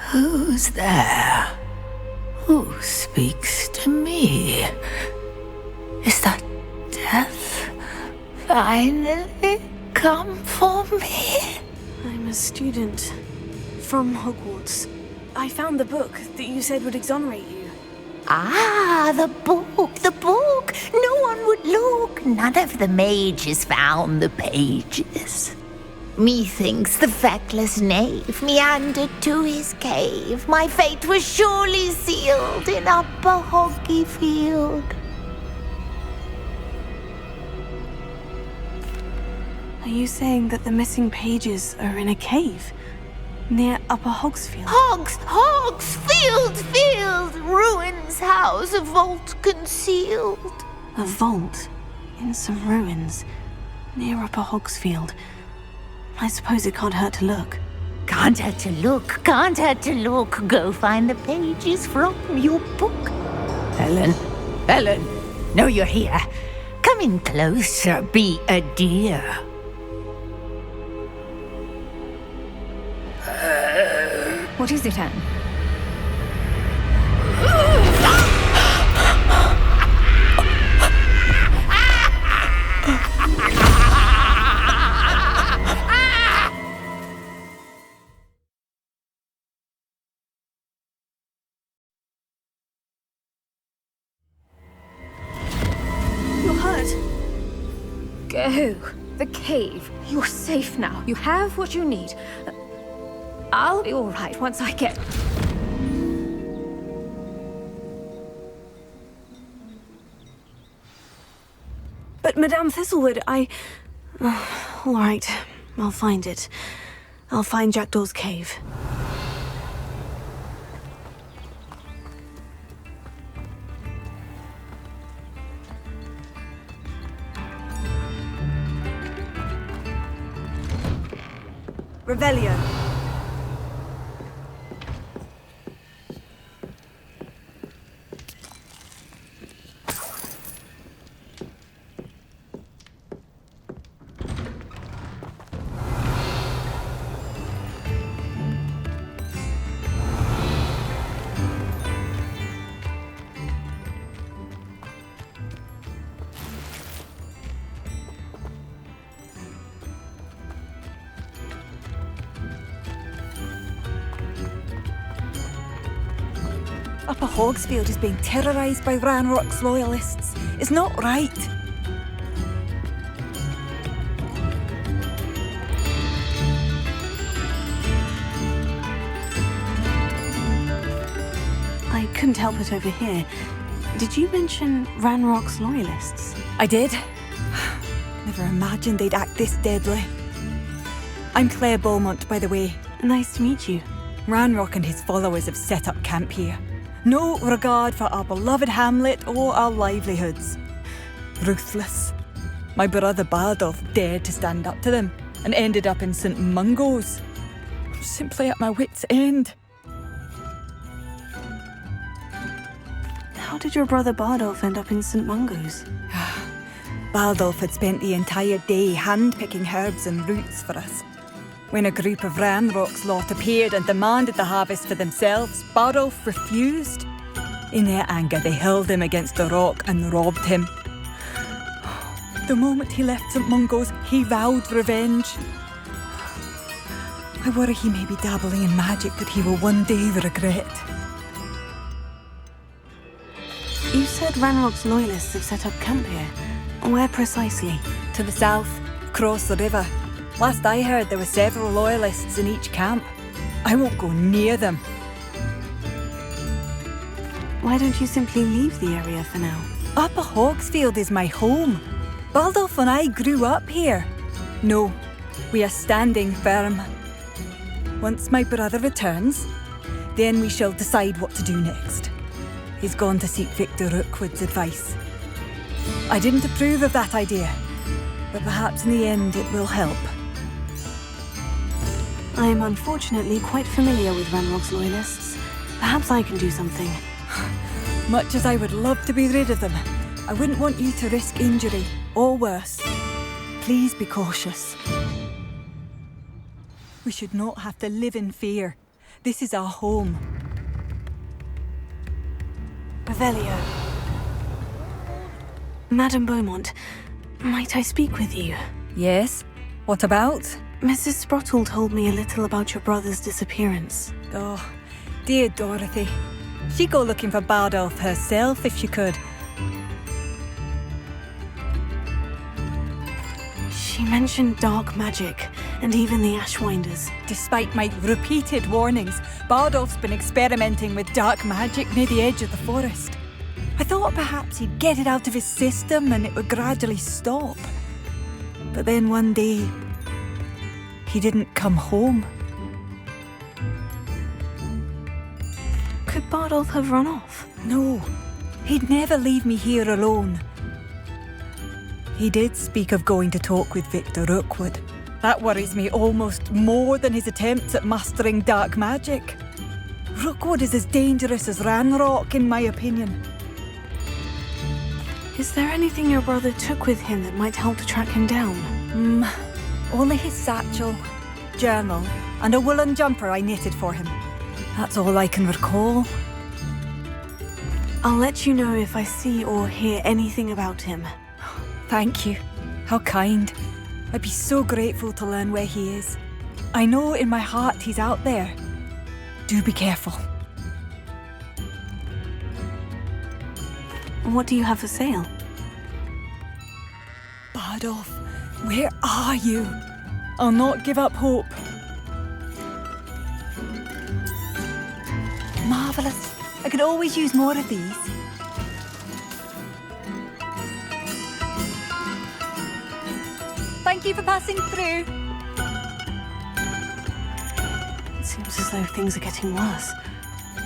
Who's there? Who speaks to me? Is that death finally come for me? I'm a student from Hogwarts. I found the book that you said would exonerate you. Ah, the book. No one would look. None of the mages found the pages. Methinks the feckless knave meandered to his cave. My fate was surely sealed in Upper Hoggyfield. Are you saying that the missing pages are in a cave near Upper Hogsfield? Hogsfield! Ruins house, a vault concealed. A vault in some ruins near Upper Hogsfield. I suppose it can't hurt to look. Can't hurt to look. Go find the pages from your book. Helen, know you're here. Come in closer, be a dear. What is it, Anne? You're hurt. Go. The cave. You're safe now. You have what you need. I'll be all right once I get... But Madame Thistlewood, all right, I'll find it. I'll find Jackdaw's cave. Revelio. Upper Hogsfield is being terrorised by Ranrock's loyalists. It's not right. couldn't help it over here. Did you mention Ranrock's loyalists? I did. Never imagined they'd act this deadly. I'm Claire Beaumont, by the way. Nice to meet you. Ranrock and his followers have set up camp here. No regard for our beloved hamlet or our livelihoods. Ruthless. My brother Bardolph dared to stand up to them and ended up in St. Mungo's. I'm simply at my wit's end. How did your brother Bardolph end up in St. Mungo's? Bardolph had spent the entire day hand-picking herbs and roots for us. When a group of Ranrock's lot appeared and demanded the harvest for themselves, Bardolph refused. In their anger, they hurled him against the rock and robbed him. The moment he left St. Mungo's, he vowed revenge. I worry he may be dabbling in magic that he will one day regret. You said Ranrock's loyalists have set up camp here. Where precisely? To the south, across the river. Last I heard, there were several loyalists in each camp. I won't go near them. Why don't you simply leave the area for now? Upper Hogsfield is my home. Bardolph and I grew up here. No, we are standing firm. Once my brother returns, then we shall decide what to do next. He's gone to seek Victor Rookwood's advice. I didn't approve of that idea, but perhaps in the end it will help. I am unfortunately quite familiar with Ranrock's loyalists. Perhaps I can do something. Much as I would love to be rid of them, I wouldn't want you to risk injury, or worse. Please be cautious. We should not have to live in fear. This is our home. Revelio. Madame Beaumont, might I speak with you? Yes? What about? Mrs. Sprottle told me a little about your brother's disappearance. Oh, dear Dorothy. She'd go looking for Bardolph herself if she could. She mentioned dark magic, and even the Ashwinders. Despite my repeated warnings, Bardolph's been experimenting with dark magic near the edge of the forest. I thought perhaps he'd get it out of his system and it would gradually stop. But then one day, he didn't come home. Could Bardolph have run off? No, he'd never leave me here alone. He did speak of going to talk with Victor Rookwood. That worries me almost more than his attempts at mastering dark magic. Rookwood is as dangerous as Ranrock, in my opinion. Is there anything your brother took with him that might help to track him down? Only his satchel, journal, and a woolen jumper I knitted for him. That's all I can recall. I'll let you know if I see or hear anything about him. Thank you. How kind. I'd be so grateful to learn where he is. I know in my heart he's out there. Do be careful. What do you have for sale? Bardolph, where are you? I'll not give up hope. Marvellous. I could always use more of these. Thank you for passing through. It seems as though things are getting worse.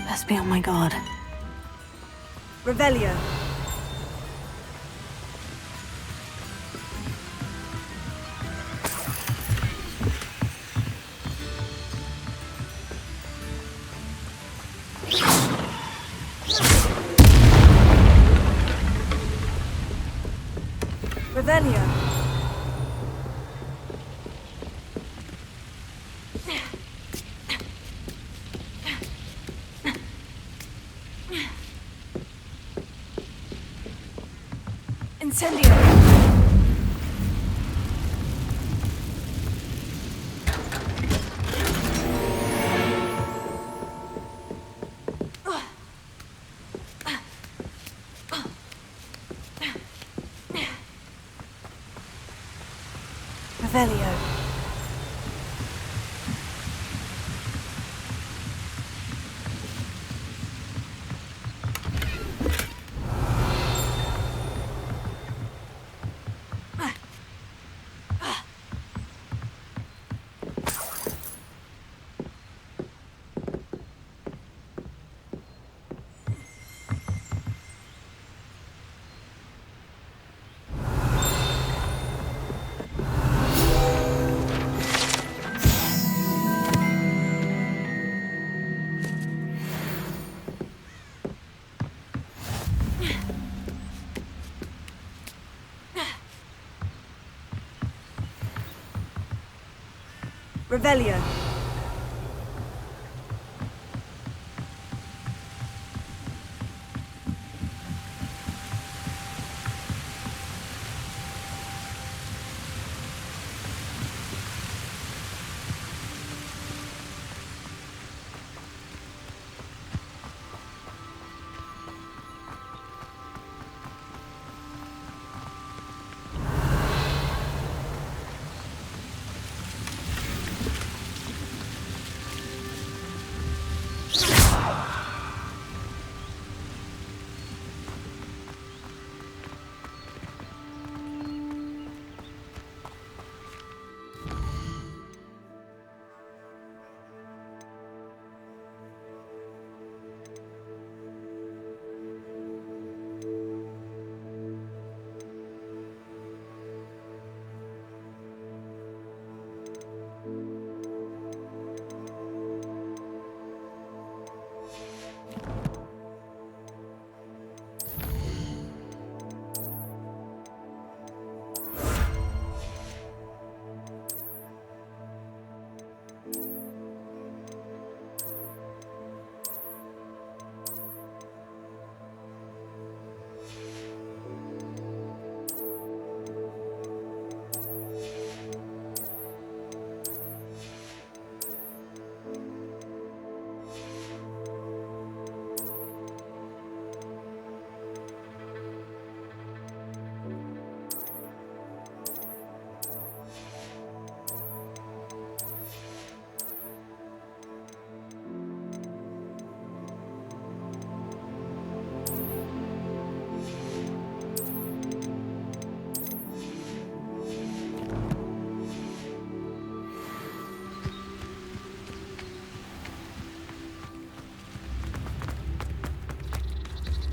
Best be on my guard. Revelio. Revelio. Incendio. Revelio. Revelio.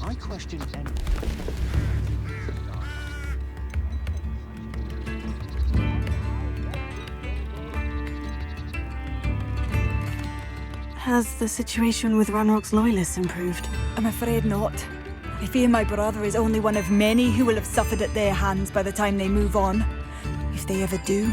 My question then. Has the situation with Ranrock's loyalists improved? I'm afraid not. I fear my brother is only one of many who will have suffered at their hands by the time they move on. If they ever do.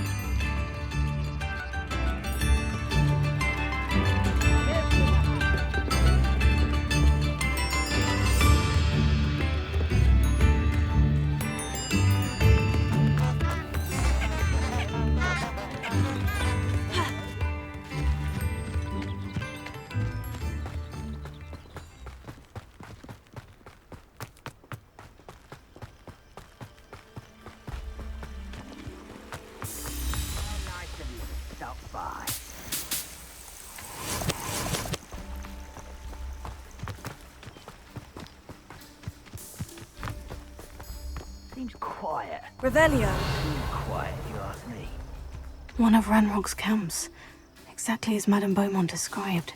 Seems quiet. Revelio. Too quiet, if you ask me. One of Ranrock's camps. Exactly as Madame Beaumont described.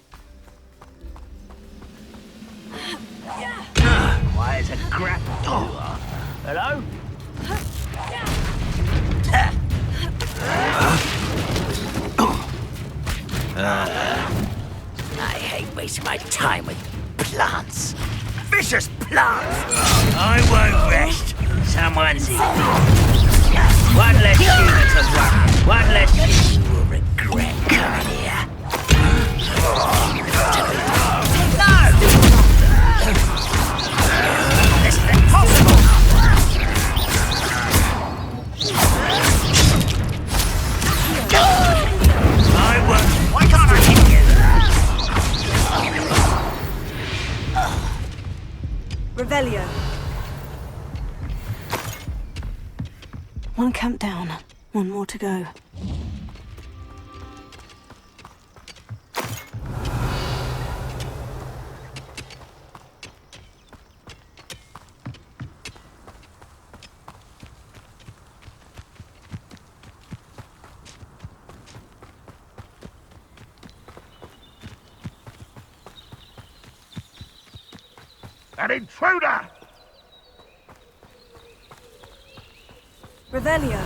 Quiet as a crap dog. Hello? I hate wasting my time with plants. Vicious plants! I won't rest. Someone's in. One less human to worry. One less human who will regret coming here. No! This is impossible! I won't. Why can't I hit you? Revelio. One camp down. One more to go. An intruder! Revelio.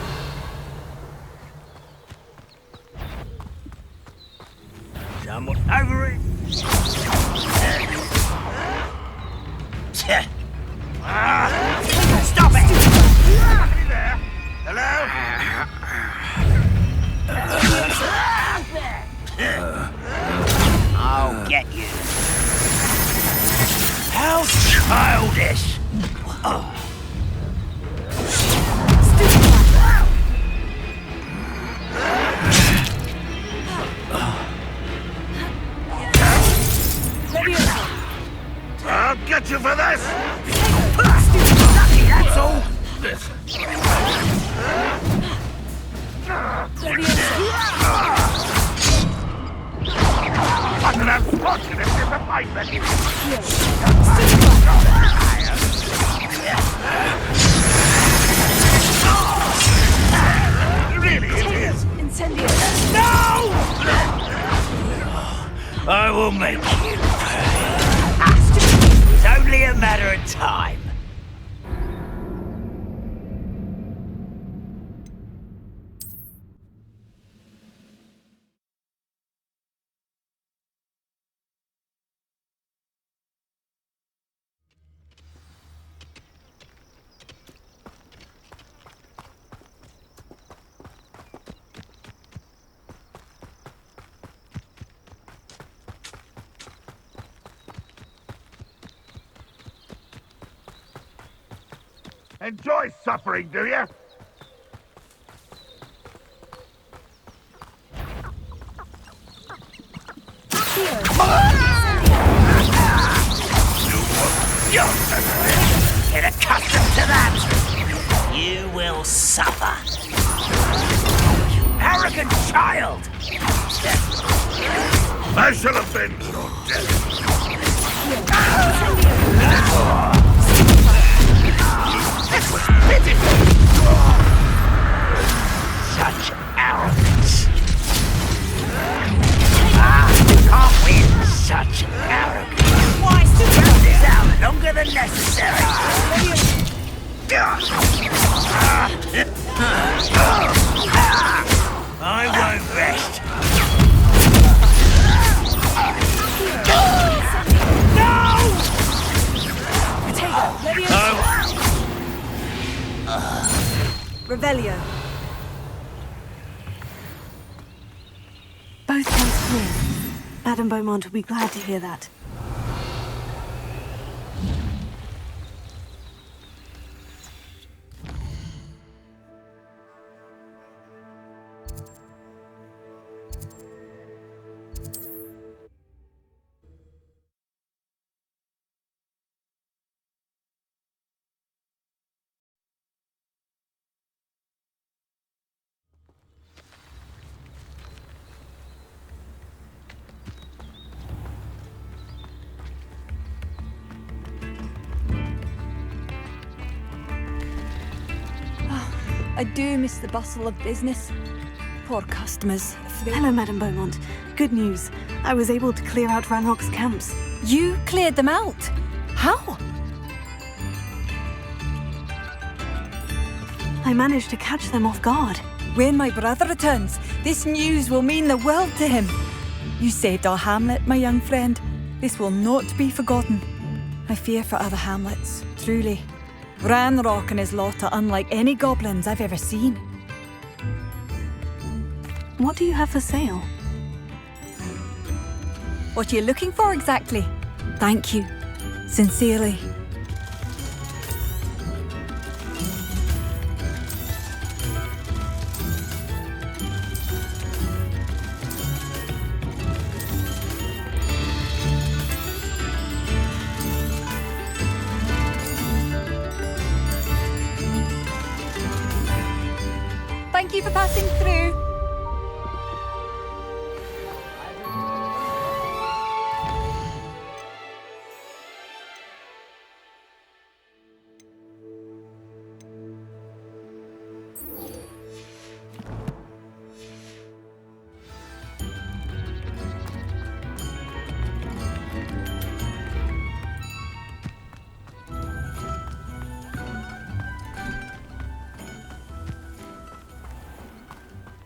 Someone over it. Stop it! Hello? I'll get you. How childish! I'll get you for this! That's all! What an unfortunate disappointment! Really, it is! No! I will make you pay. It's only a matter of time. Enjoy suffering, do you? Get accustomed to that. You will suffer. You arrogant child. I shall avenge your death. That was pitiful. Such arrogance. You can't win such arrogance. Why stand this out longer than necessary? I won't rest. Revelio. Both comes clear. Madame Beaumont will be glad to hear that. I do miss the bustle of business. Poor customers. Hello, Madame Beaumont. Good news. I was able to clear out Ranrock's camps. You cleared them out? How? I managed to catch them off guard. When my brother returns, this news will mean the world to him. You saved our hamlet, my young friend. This will not be forgotten. I fear for other hamlets, truly. Ranrock and his lot are unlike any goblins I've ever seen. What do you have for sale? What are you looking for exactly? Thank you. Sincerely. Thank you for passing through.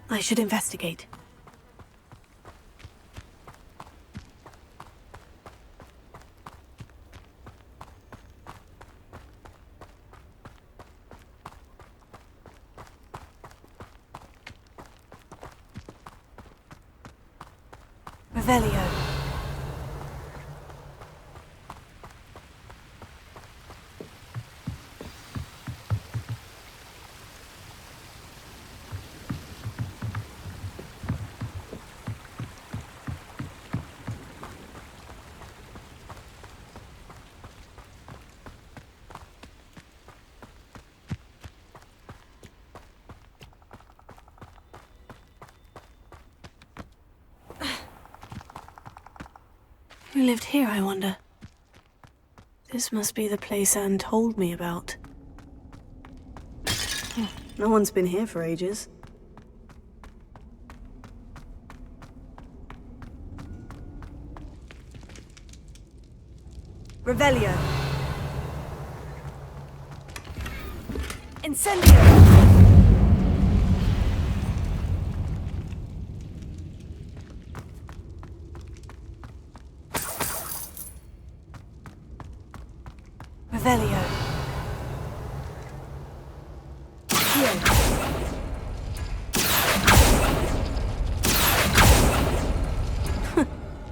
I should investigate. Revelio. Who lived here, I wonder? This must be the place Anne told me about. No one's been here for ages. Revelio. Incendio. Revelio.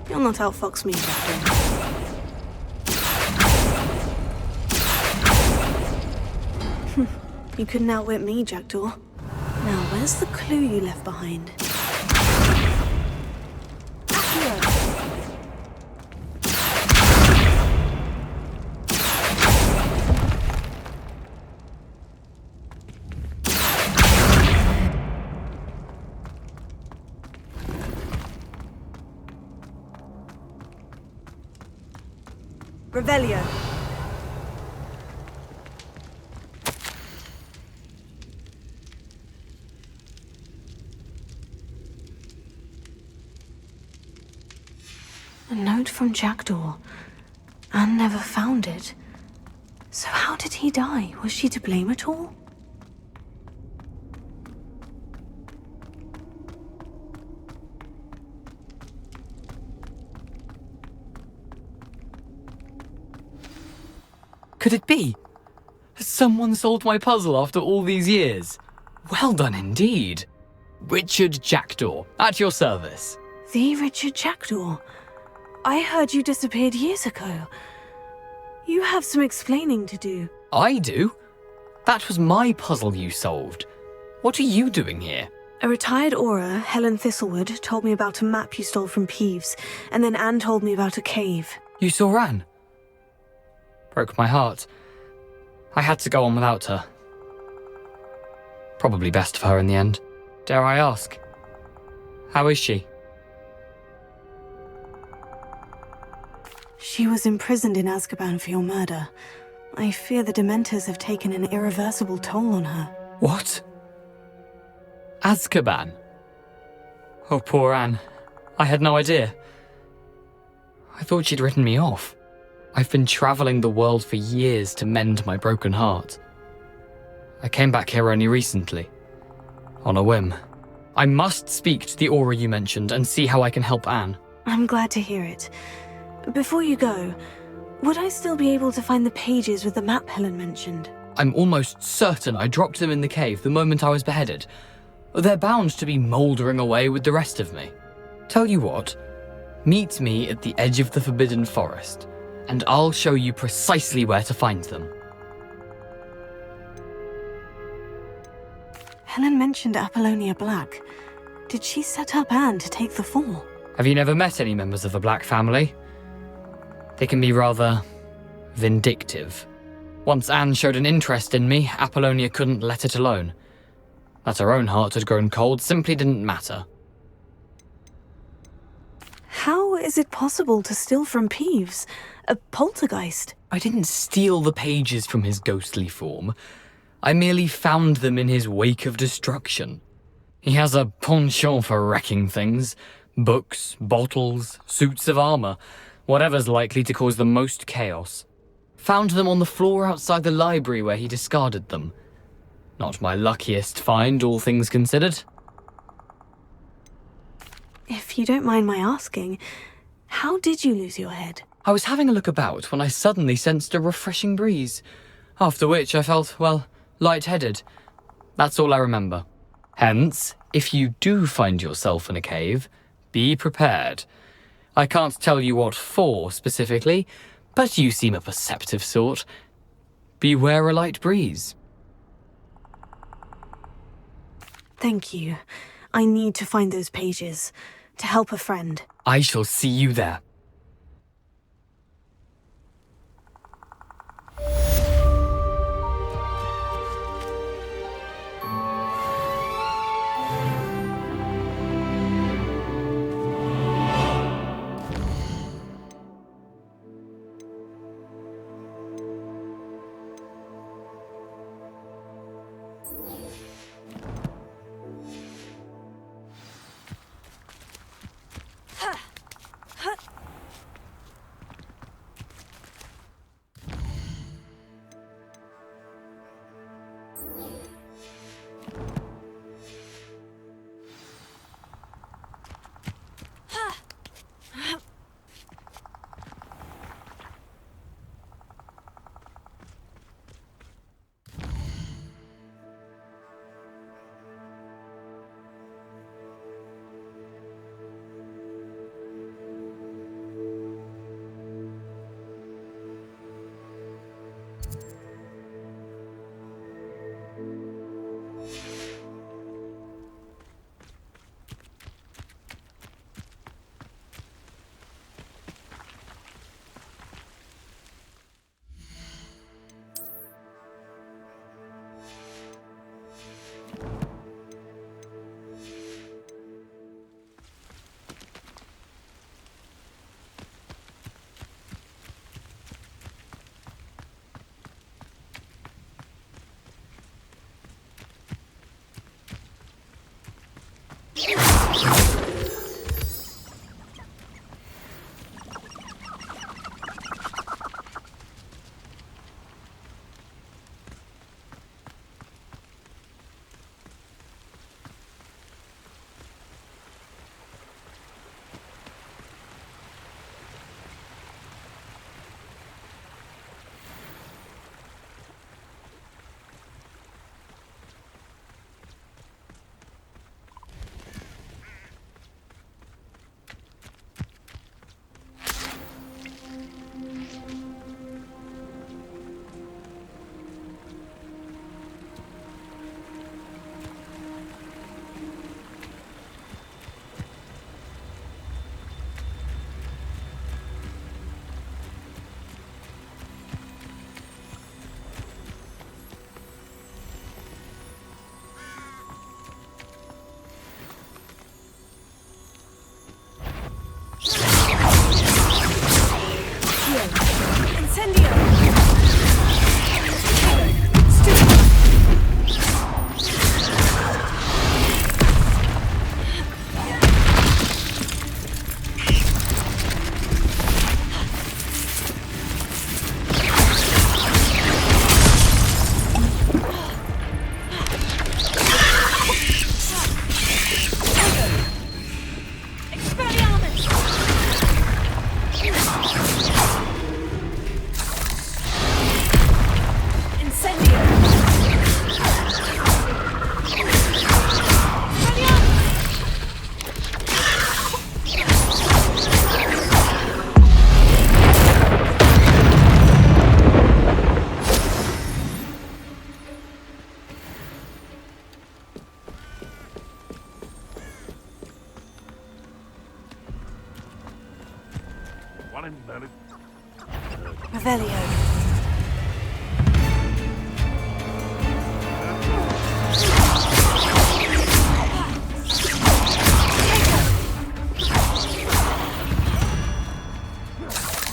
You'll not outfox me, Captain. You couldn't outwit me, Jackdaw. Now, where's the clue you left behind? Revelio. A note from Jackdaw. Anne never found it. So how did he die? Was she to blame at all? Could it be? Has someone solved my puzzle after all these years? Well done indeed. Richard Jackdaw, at your service. The Richard Jackdaw? I heard you disappeared years ago. You have some explaining to do. I do? That was my puzzle you solved. What are you doing here? A retired Aura, Helen Thistlewood, told me about a map you stole from Peeves, and then Anne told me about a cave. You saw Anne? Broke my heart. I had to go on without her. Probably best for her in the end. Dare I ask? How is she? She was imprisoned in Azkaban for your murder. I fear the Dementors have taken an irreversible toll on her. What? Azkaban? Oh, poor Anne. I had no idea. I thought she'd written me off. I've been travelling the world for years to mend my broken heart. I came back here only recently. On a whim. I must speak to the Aura you mentioned and see how I can help Anne. I'm glad to hear it. Before you go, would I still be able to find the pages with the map Helen mentioned? I'm almost certain I dropped them in the cave the moment I was beheaded. They're bound to be mouldering away with the rest of me. Tell you what, meet me at the edge of the Forbidden Forest, and I'll show you precisely where to find them. Helen mentioned Apollonia Black. Did she set up Anne to take the fall? Have you never met any members of the Black family? They can be rather vindictive. Once Anne showed an interest in me, Apollonia couldn't let it alone. That her own heart had grown cold simply didn't matter. How is it possible to steal from Peeves? A poltergeist? I didn't steal the pages from his ghostly form. I merely found them in his wake of destruction. He has a penchant for wrecking things. Books, bottles, suits of armour, whatever's likely to cause the most chaos. Found them on the floor outside the library where he discarded them. Not my luckiest find, all things considered. If you don't mind my asking, how did you lose your head? I was having a look about when I suddenly sensed a refreshing breeze, after which I felt, well, lightheaded. That's all I remember. Hence, if you do find yourself in a cave, be prepared. I can't tell you what for specifically, but you seem a perceptive sort. Beware a light breeze. Thank you. I need to find those pages, to help a friend. I shall see you there. One in there. Revelio.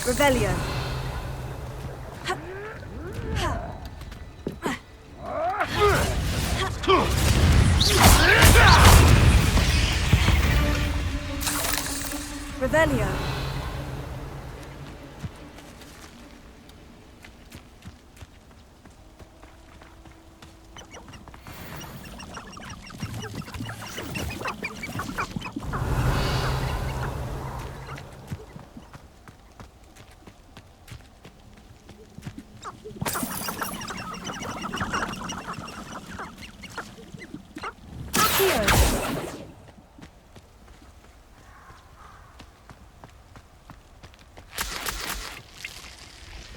Revelio. Revelio.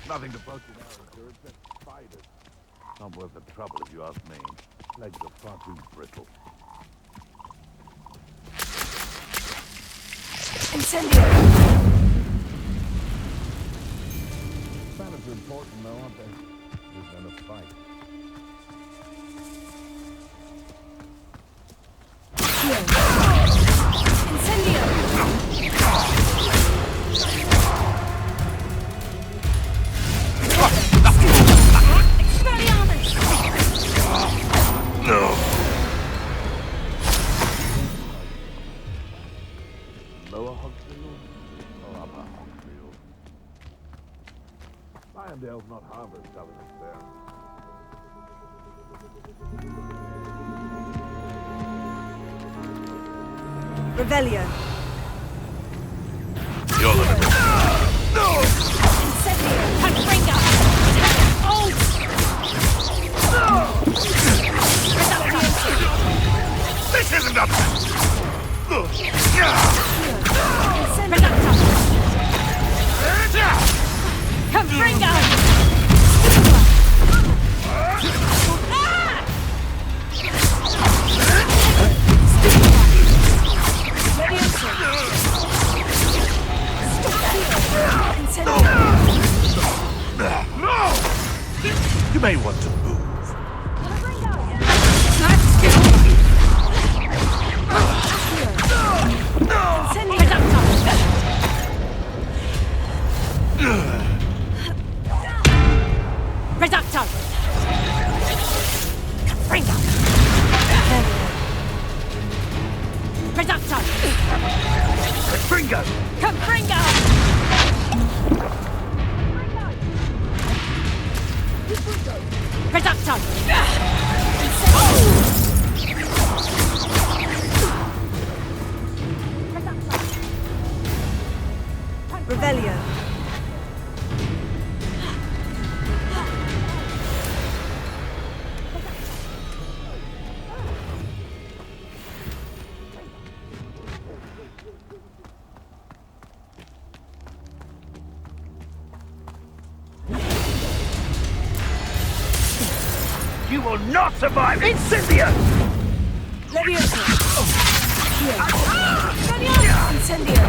Nothing to poke it out, sir, except spiders. Not worth the trouble if you ask me. Legs are far too brittle. Incendio. Spanners are important though, aren't they? There's been a fight. Incendio. No. Lower Hogfield or upper Hogfield? Irondale's not half as tough as it sounds. Revelio. You're the No! Incendio. Confringo. Oh! This isn't up! Confringo! No! You may want to move. Reducto! Confringo! Reducto! Confringo! Confringo! Reducto! Revelio. You will not survive! Incendio! Levioso! Incendio!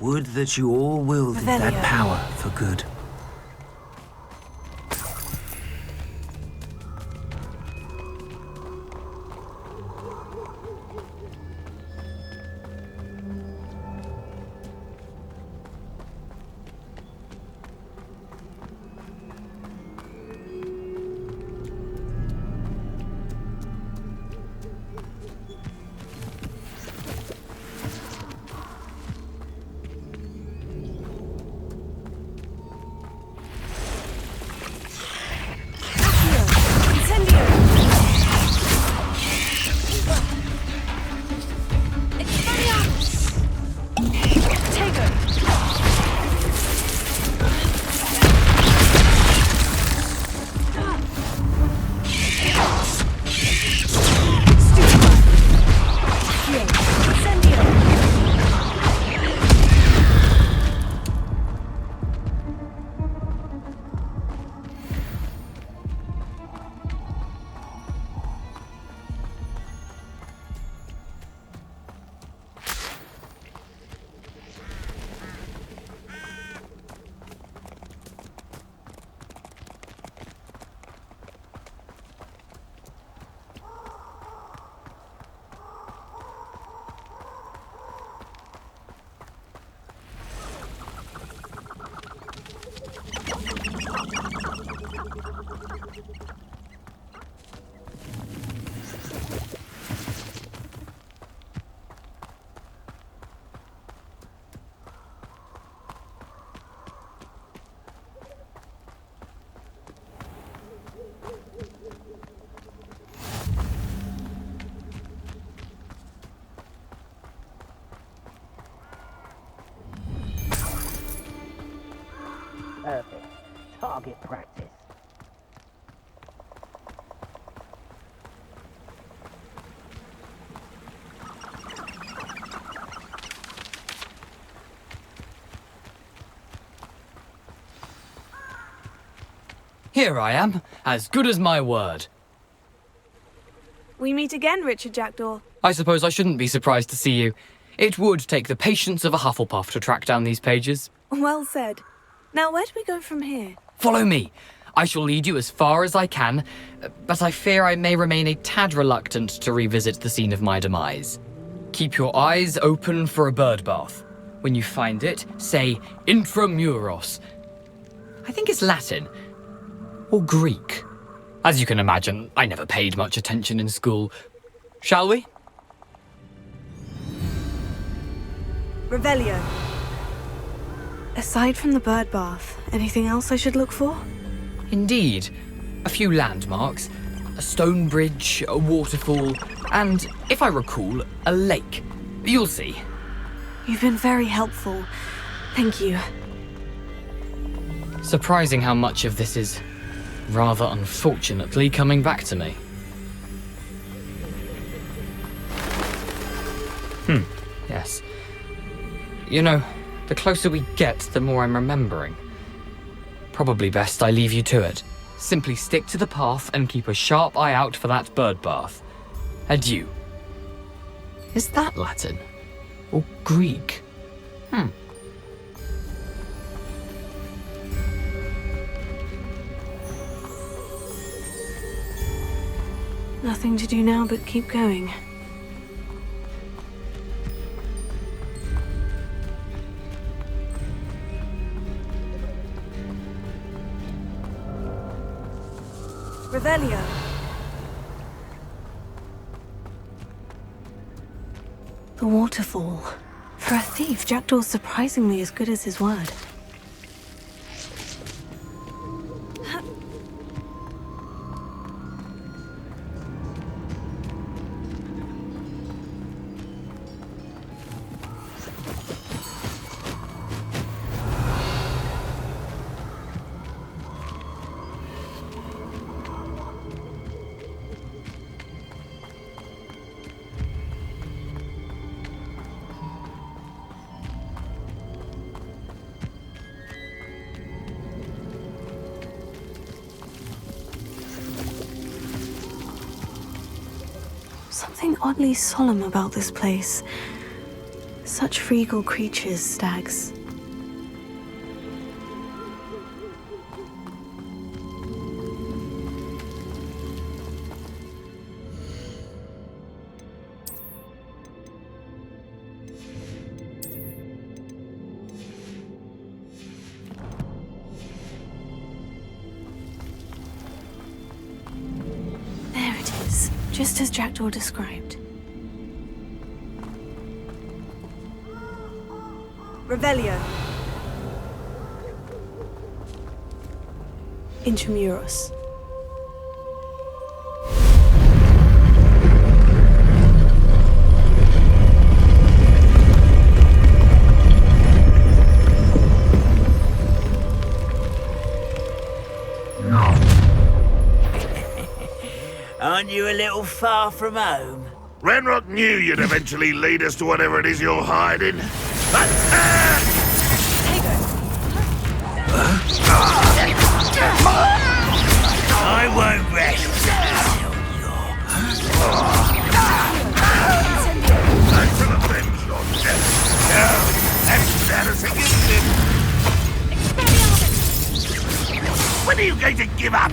Would that you all wielded that Revelio. power for good. target practice. Here I am, as good as my word. We meet again, Richard Jackdaw. I suppose I shouldn't be surprised to see you. It would take the patience of a Hufflepuff to track down these pages. Well said. Now, where do we go from here? Follow me. I shall lead you as far as I can, but I fear I may remain a tad reluctant to revisit the scene of my demise. Keep your eyes open for a bird bath. When you find it, say intramuros. I think it's Latin. Or Greek. As you can imagine, I never paid much attention in school. Shall we? Revelio. Aside from the bird bath, anything else I should look for? Indeed. A few landmarks. A stone bridge, a waterfall, and, if I recall, a lake. You'll see. You've been very helpful. Thank you. Surprising how much of this is, rather unfortunately, coming back to me. Yes. You know, the closer we get, the more I'm remembering. Probably best I leave you to it. Simply stick to the path and keep a sharp eye out for that bird bath. Adieu. Is that Latin? Or Greek? Nothing to do now but keep going. Revelio. The waterfall. For a thief, Jackdaw's surprisingly as good as his word. Something oddly solemn about this place. Such regal creatures, stags. Just as Jackdaw described. Revelio. Intramuros. Aren't you a little far from home? Ranrock knew you'd eventually lead us to whatever it is you're hiding. I won't rest. Thanks for the bench on death. No, that's status against him. When are you going to give up?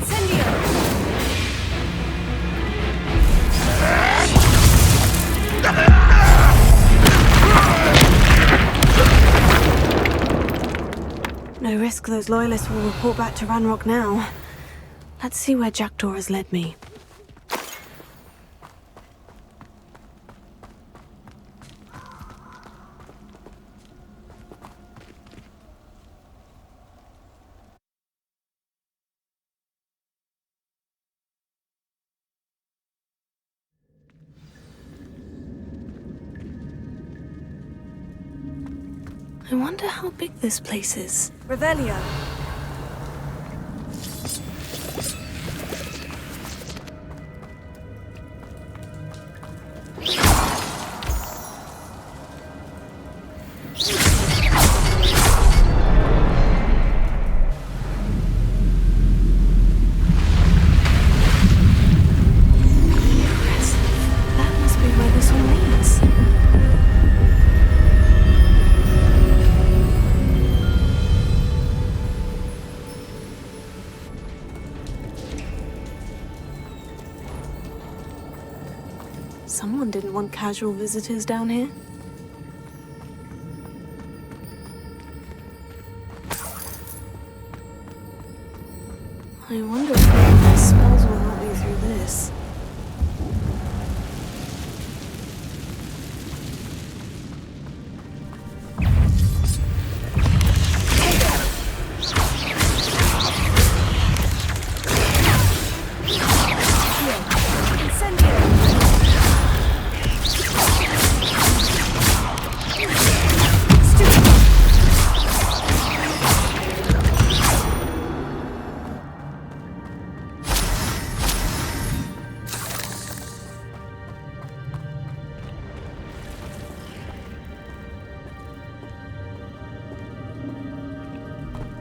No risk those loyalists will report back to Ranrock now. Let's see where Jackdaw has led me. I wonder how big this place is. Revelio. That must be where this one leads. Someone didn't want casual visitors down here. I wonder if any of my spells will help me through this.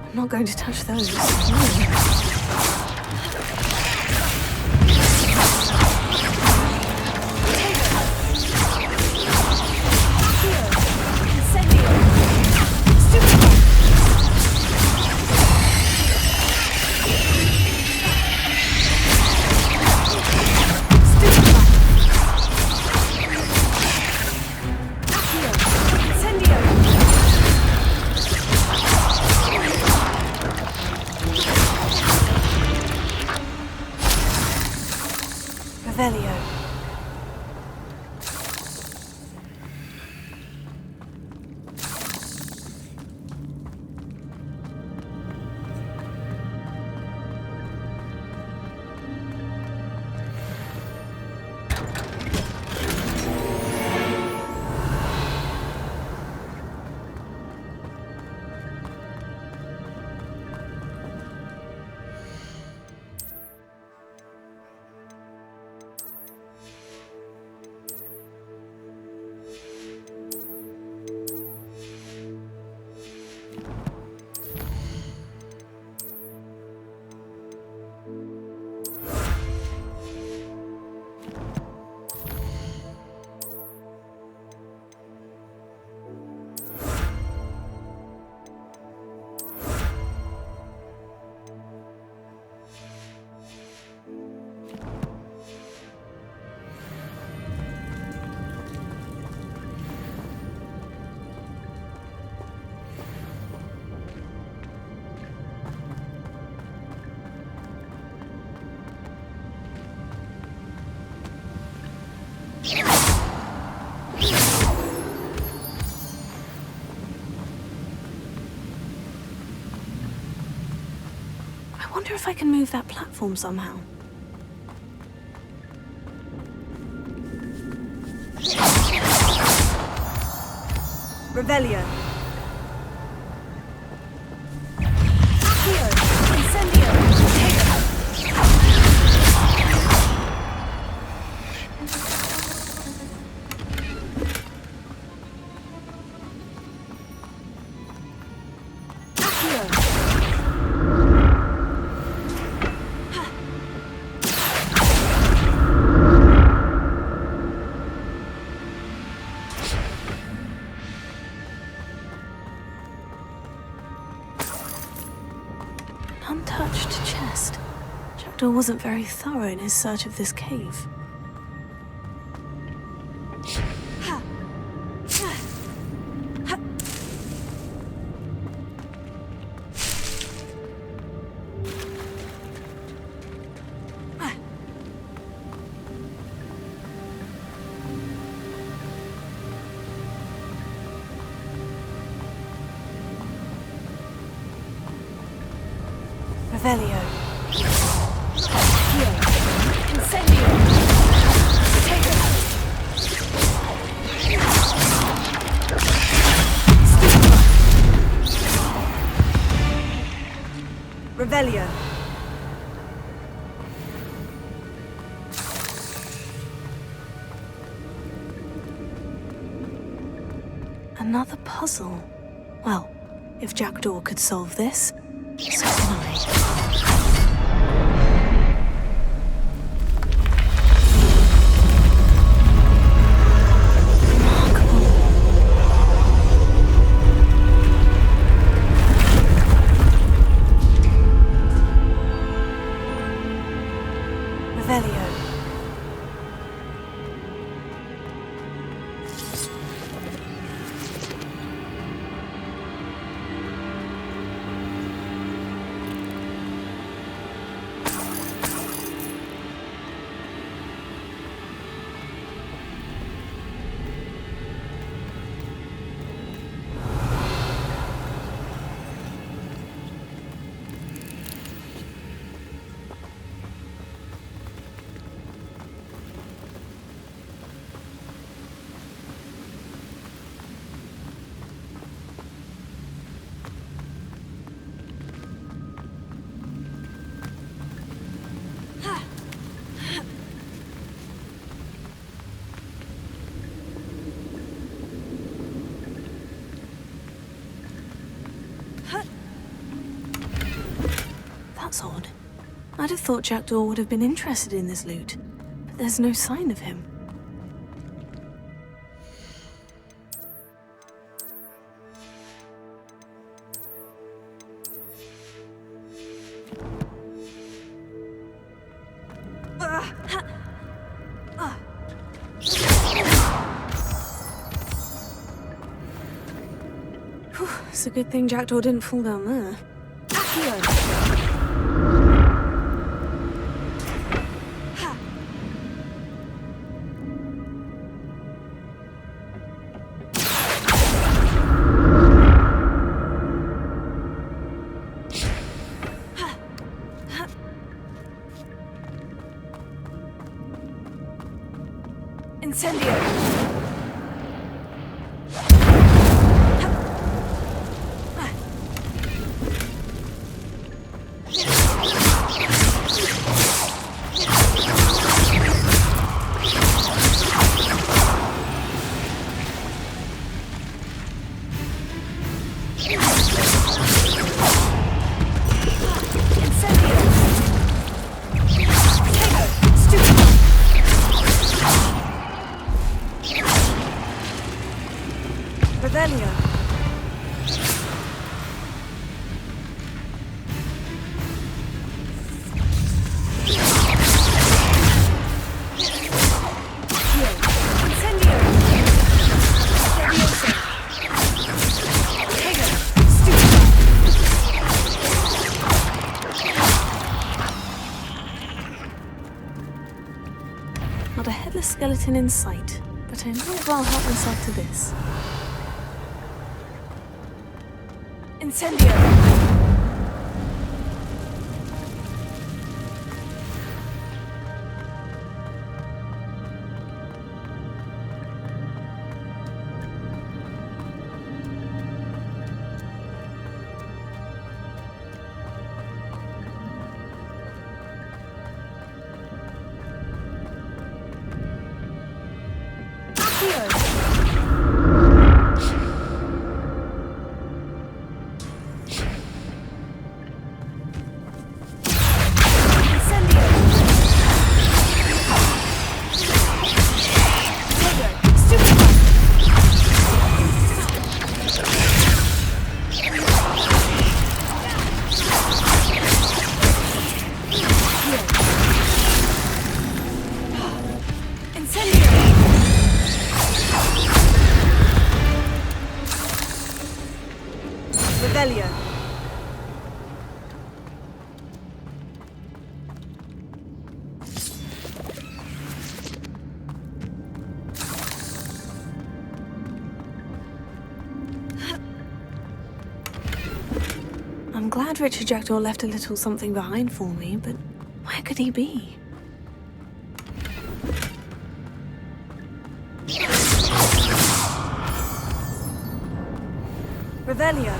I'm not going to touch those. Revelio. I wonder if I can move that platform somehow. Revelio. Accio. Incendio. Untouched chest. Jackdaw wasn't very thorough in his search of this cave. Revelio. Incendio. Take it. Revelio. Another puzzle. Well, if Jackdaw could solve this, so can I. Revelio. That's odd. I'd have thought Jackdaw would have been interested in this loot, but there's no sign of him. Whew, it's a good thing Jackdaw didn't fall down there. Incendio! Revelio. Not a headless skeleton in sight, but I might as well help myself to this. Incendio! Revelio. I'm glad Richard Jackdaw left a little something behind for me, but where could he be? Revelio.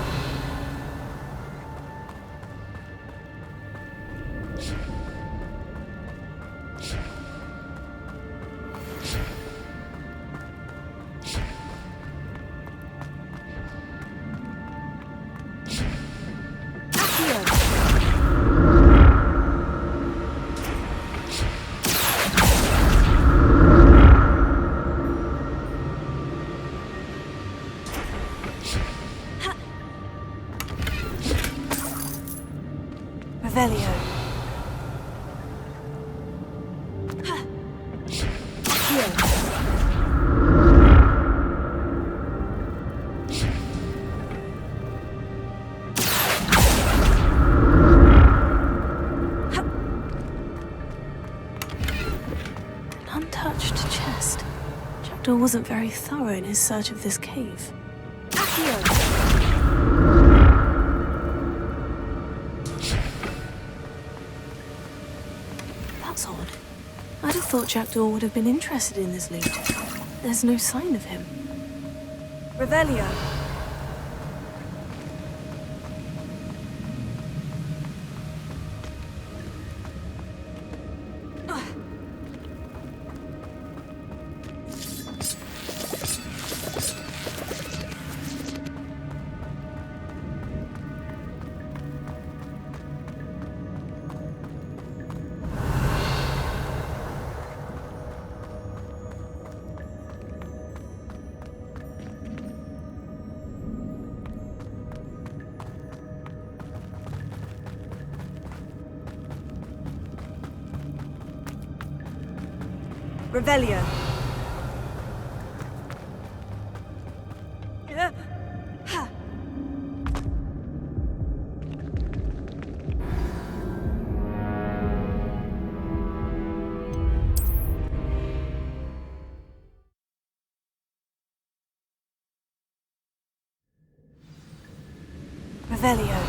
Revelio. An untouched chest. Jackdaw wasn't very thorough in his search of this cave. That's odd. I'd have thought Jackdaw would have been interested in this loot. There's no sign of him. Revelio. Revelio. Revelio.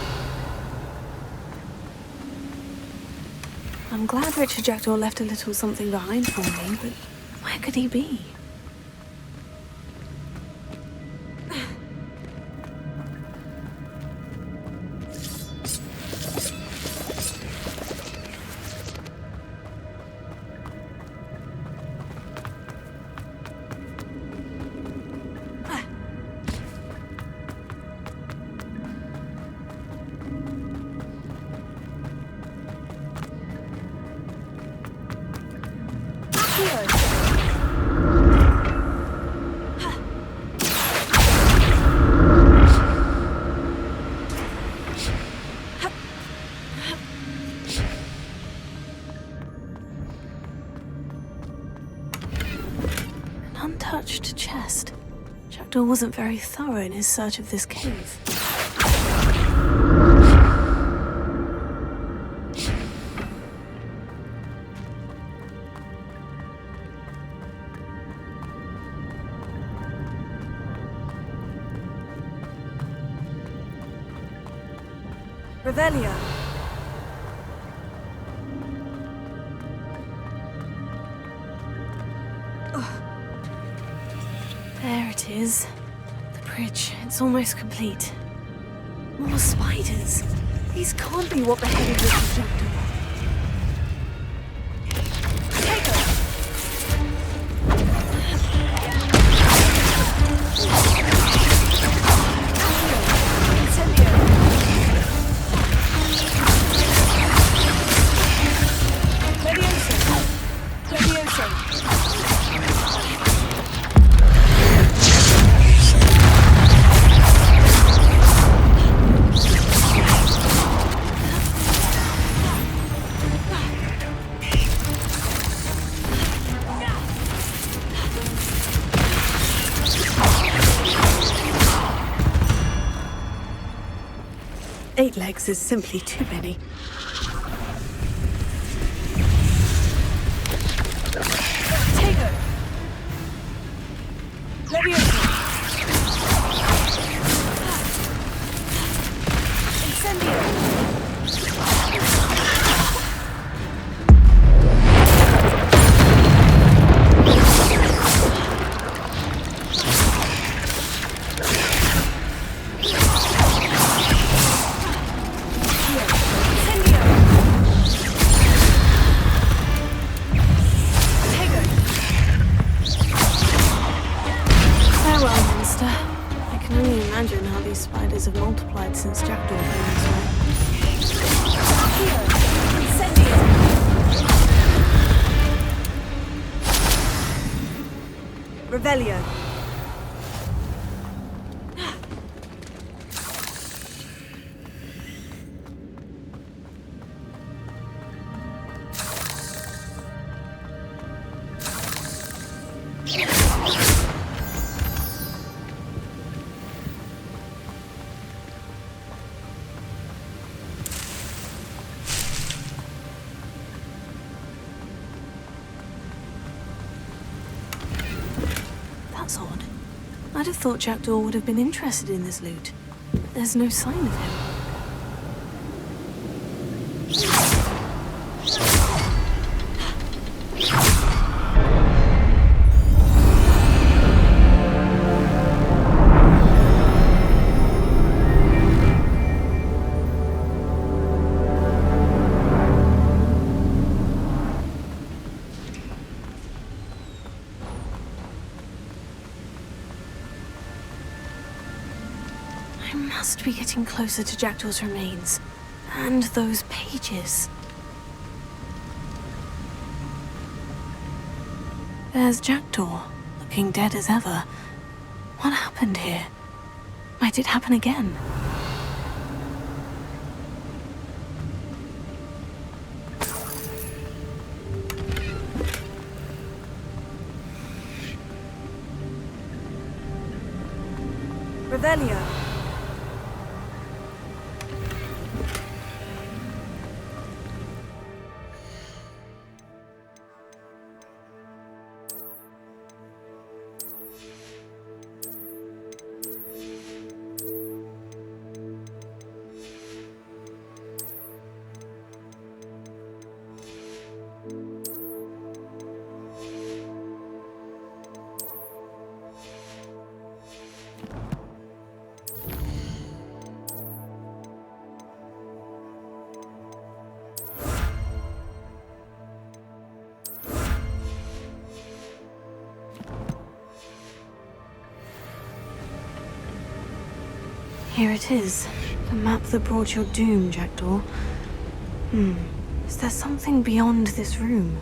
I'm glad Richard Jackdaw left a little something behind for me, but where could he be? Untouched chest. Jackdaw wasn't very thorough in his search of this cave. Revelio. There it is. The bridge. It's almost complete. More spiders. These can't be what beheaded Richard Jackdaw. Eight legs is simply too many. Tego! Leviosa! Incendio! Spiders have multiplied since Jackdaw came this way. Incendio! Revelio. I'd have thought Jackdaw would have been interested in this loot. There's no sign of him. I must be getting closer to Jackdaw's remains. And those pages. There's Jackdaw, looking dead as ever. What happened here? Might it happen again? Revelio. Here it is. The map that brought your doom, Jackdaw. Is there something beyond this room?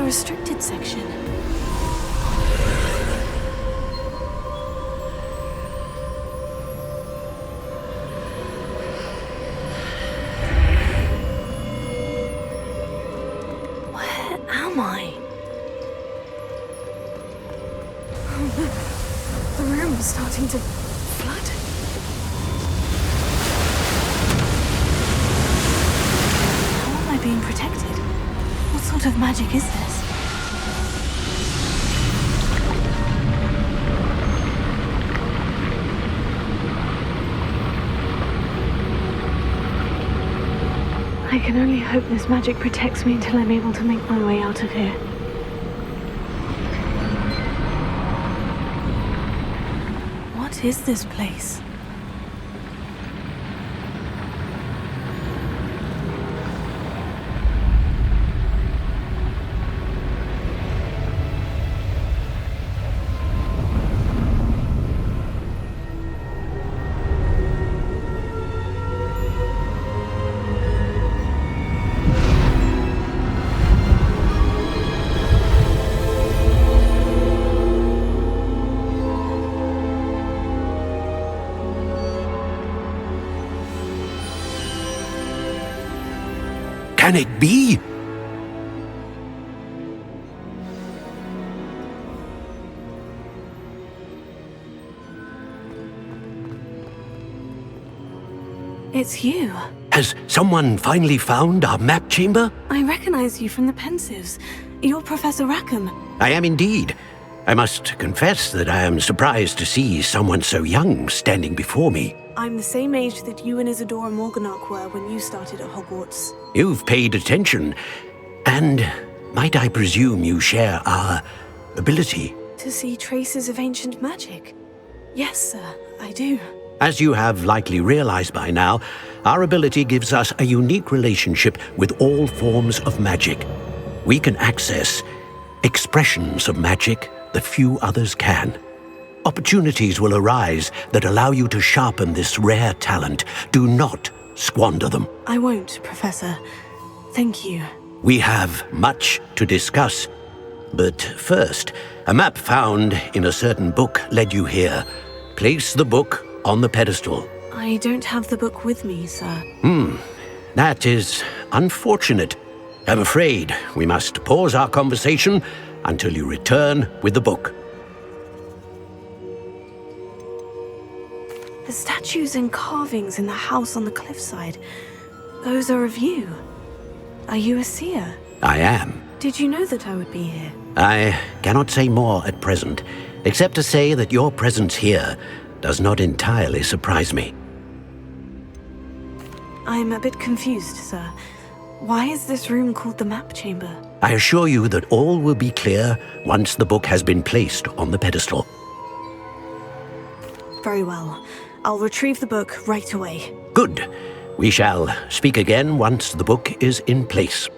restricted section. Where am I? The room is starting to flood. How am I being protected? What sort of magic is this? I can only hope this magic protects me until I'm able to make my way out of here. What is this place? can it be? It's you. Has someone finally found our map chamber? I recognize you from the Pensives. You're Professor Rackham. I am indeed. I must confess that I am surprised to see someone so young standing before me. I'm the same age that you and Isadora Morganach were when you started at Hogwarts. You've paid attention, and might I presume you share our ability? To see traces of ancient magic? Yes, sir, I do. As you have likely realized by now, our ability gives us a unique relationship with all forms of magic. We can access expressions of magic that few others can. Opportunities will arise that allow you to sharpen this rare talent. Do not squander them. I won't, Professor. Thank you. We have much to discuss. But first, a map found in a certain book led you here. Place the book on the pedestal. I don't have the book with me, sir. That is unfortunate. I'm afraid we must pause our conversation until you return with the book. The statues and carvings in the house on the cliffside, those are of you. Are you a seer? I am. Did you know that I would be here? I cannot say more at present, except to say that your presence here does not entirely surprise me. I'm a bit confused, sir. Why is this room called the map chamber? I assure you that all will be clear once the book has been placed on the pedestal. Very well. I'll retrieve the book right away. Good. We shall speak again once the book is in place.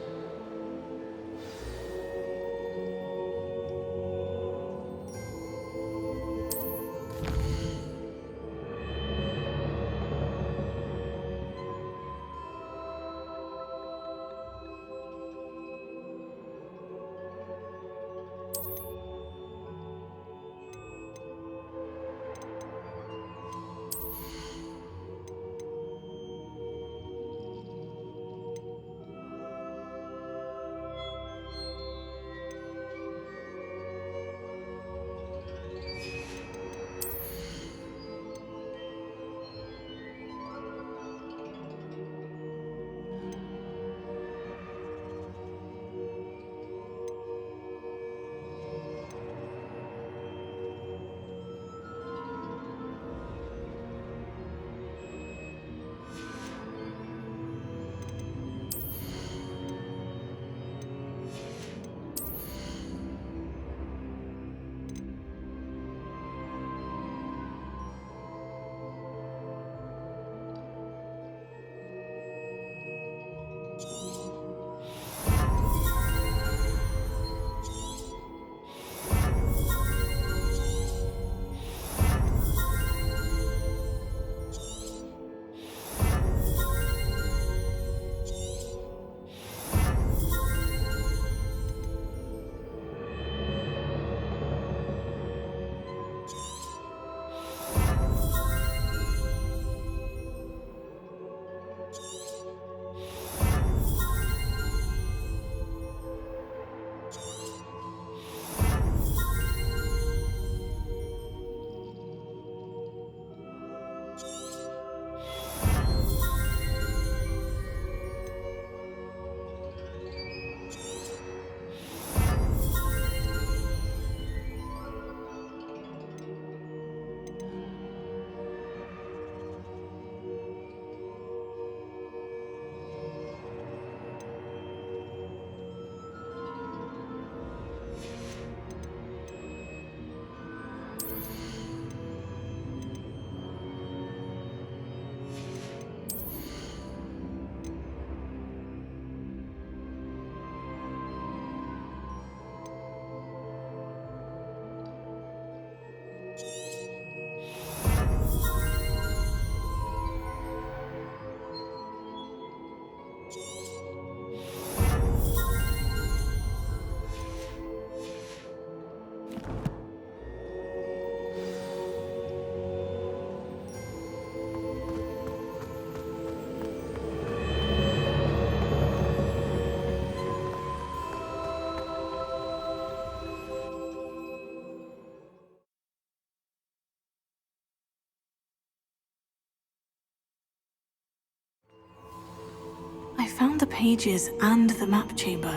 I found the pages and the map chamber.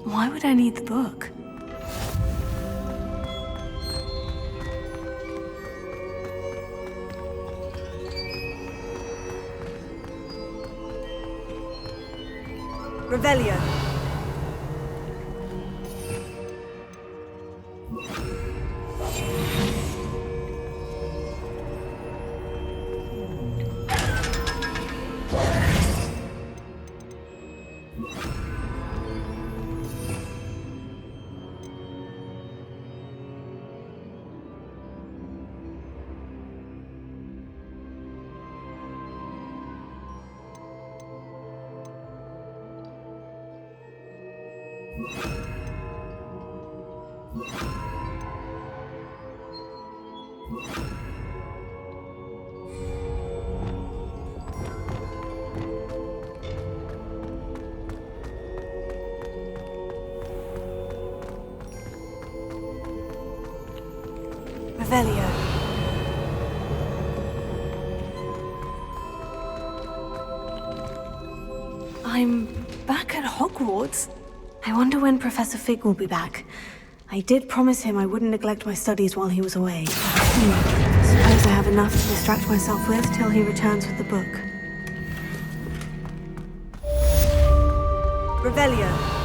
Why would I need the book? Revelio. Revelio. I'm back at Hogwarts. I wonder when Professor Fig will be back. I did promise him I wouldn't neglect my studies while he was away. Suppose I have enough to distract myself with till he returns with the book. Revelio.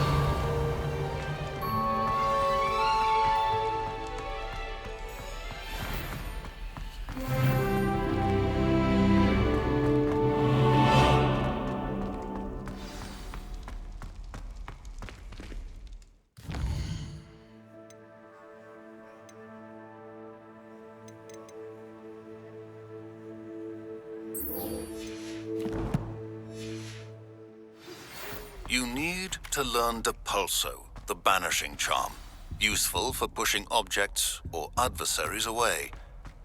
You need to learn Depulso, the banishing charm. Useful for pushing objects or adversaries away.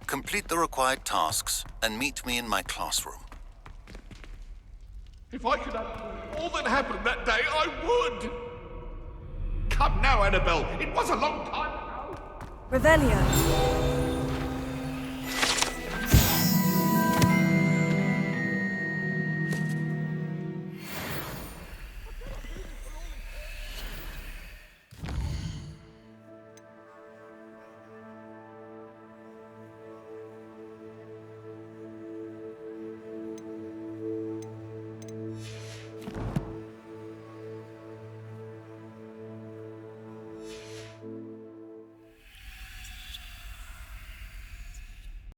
Complete the required tasks and meet me in my classroom. If I could undo all that happened that day, I would! Come now, Annabelle. It was a long time ago. Revelio.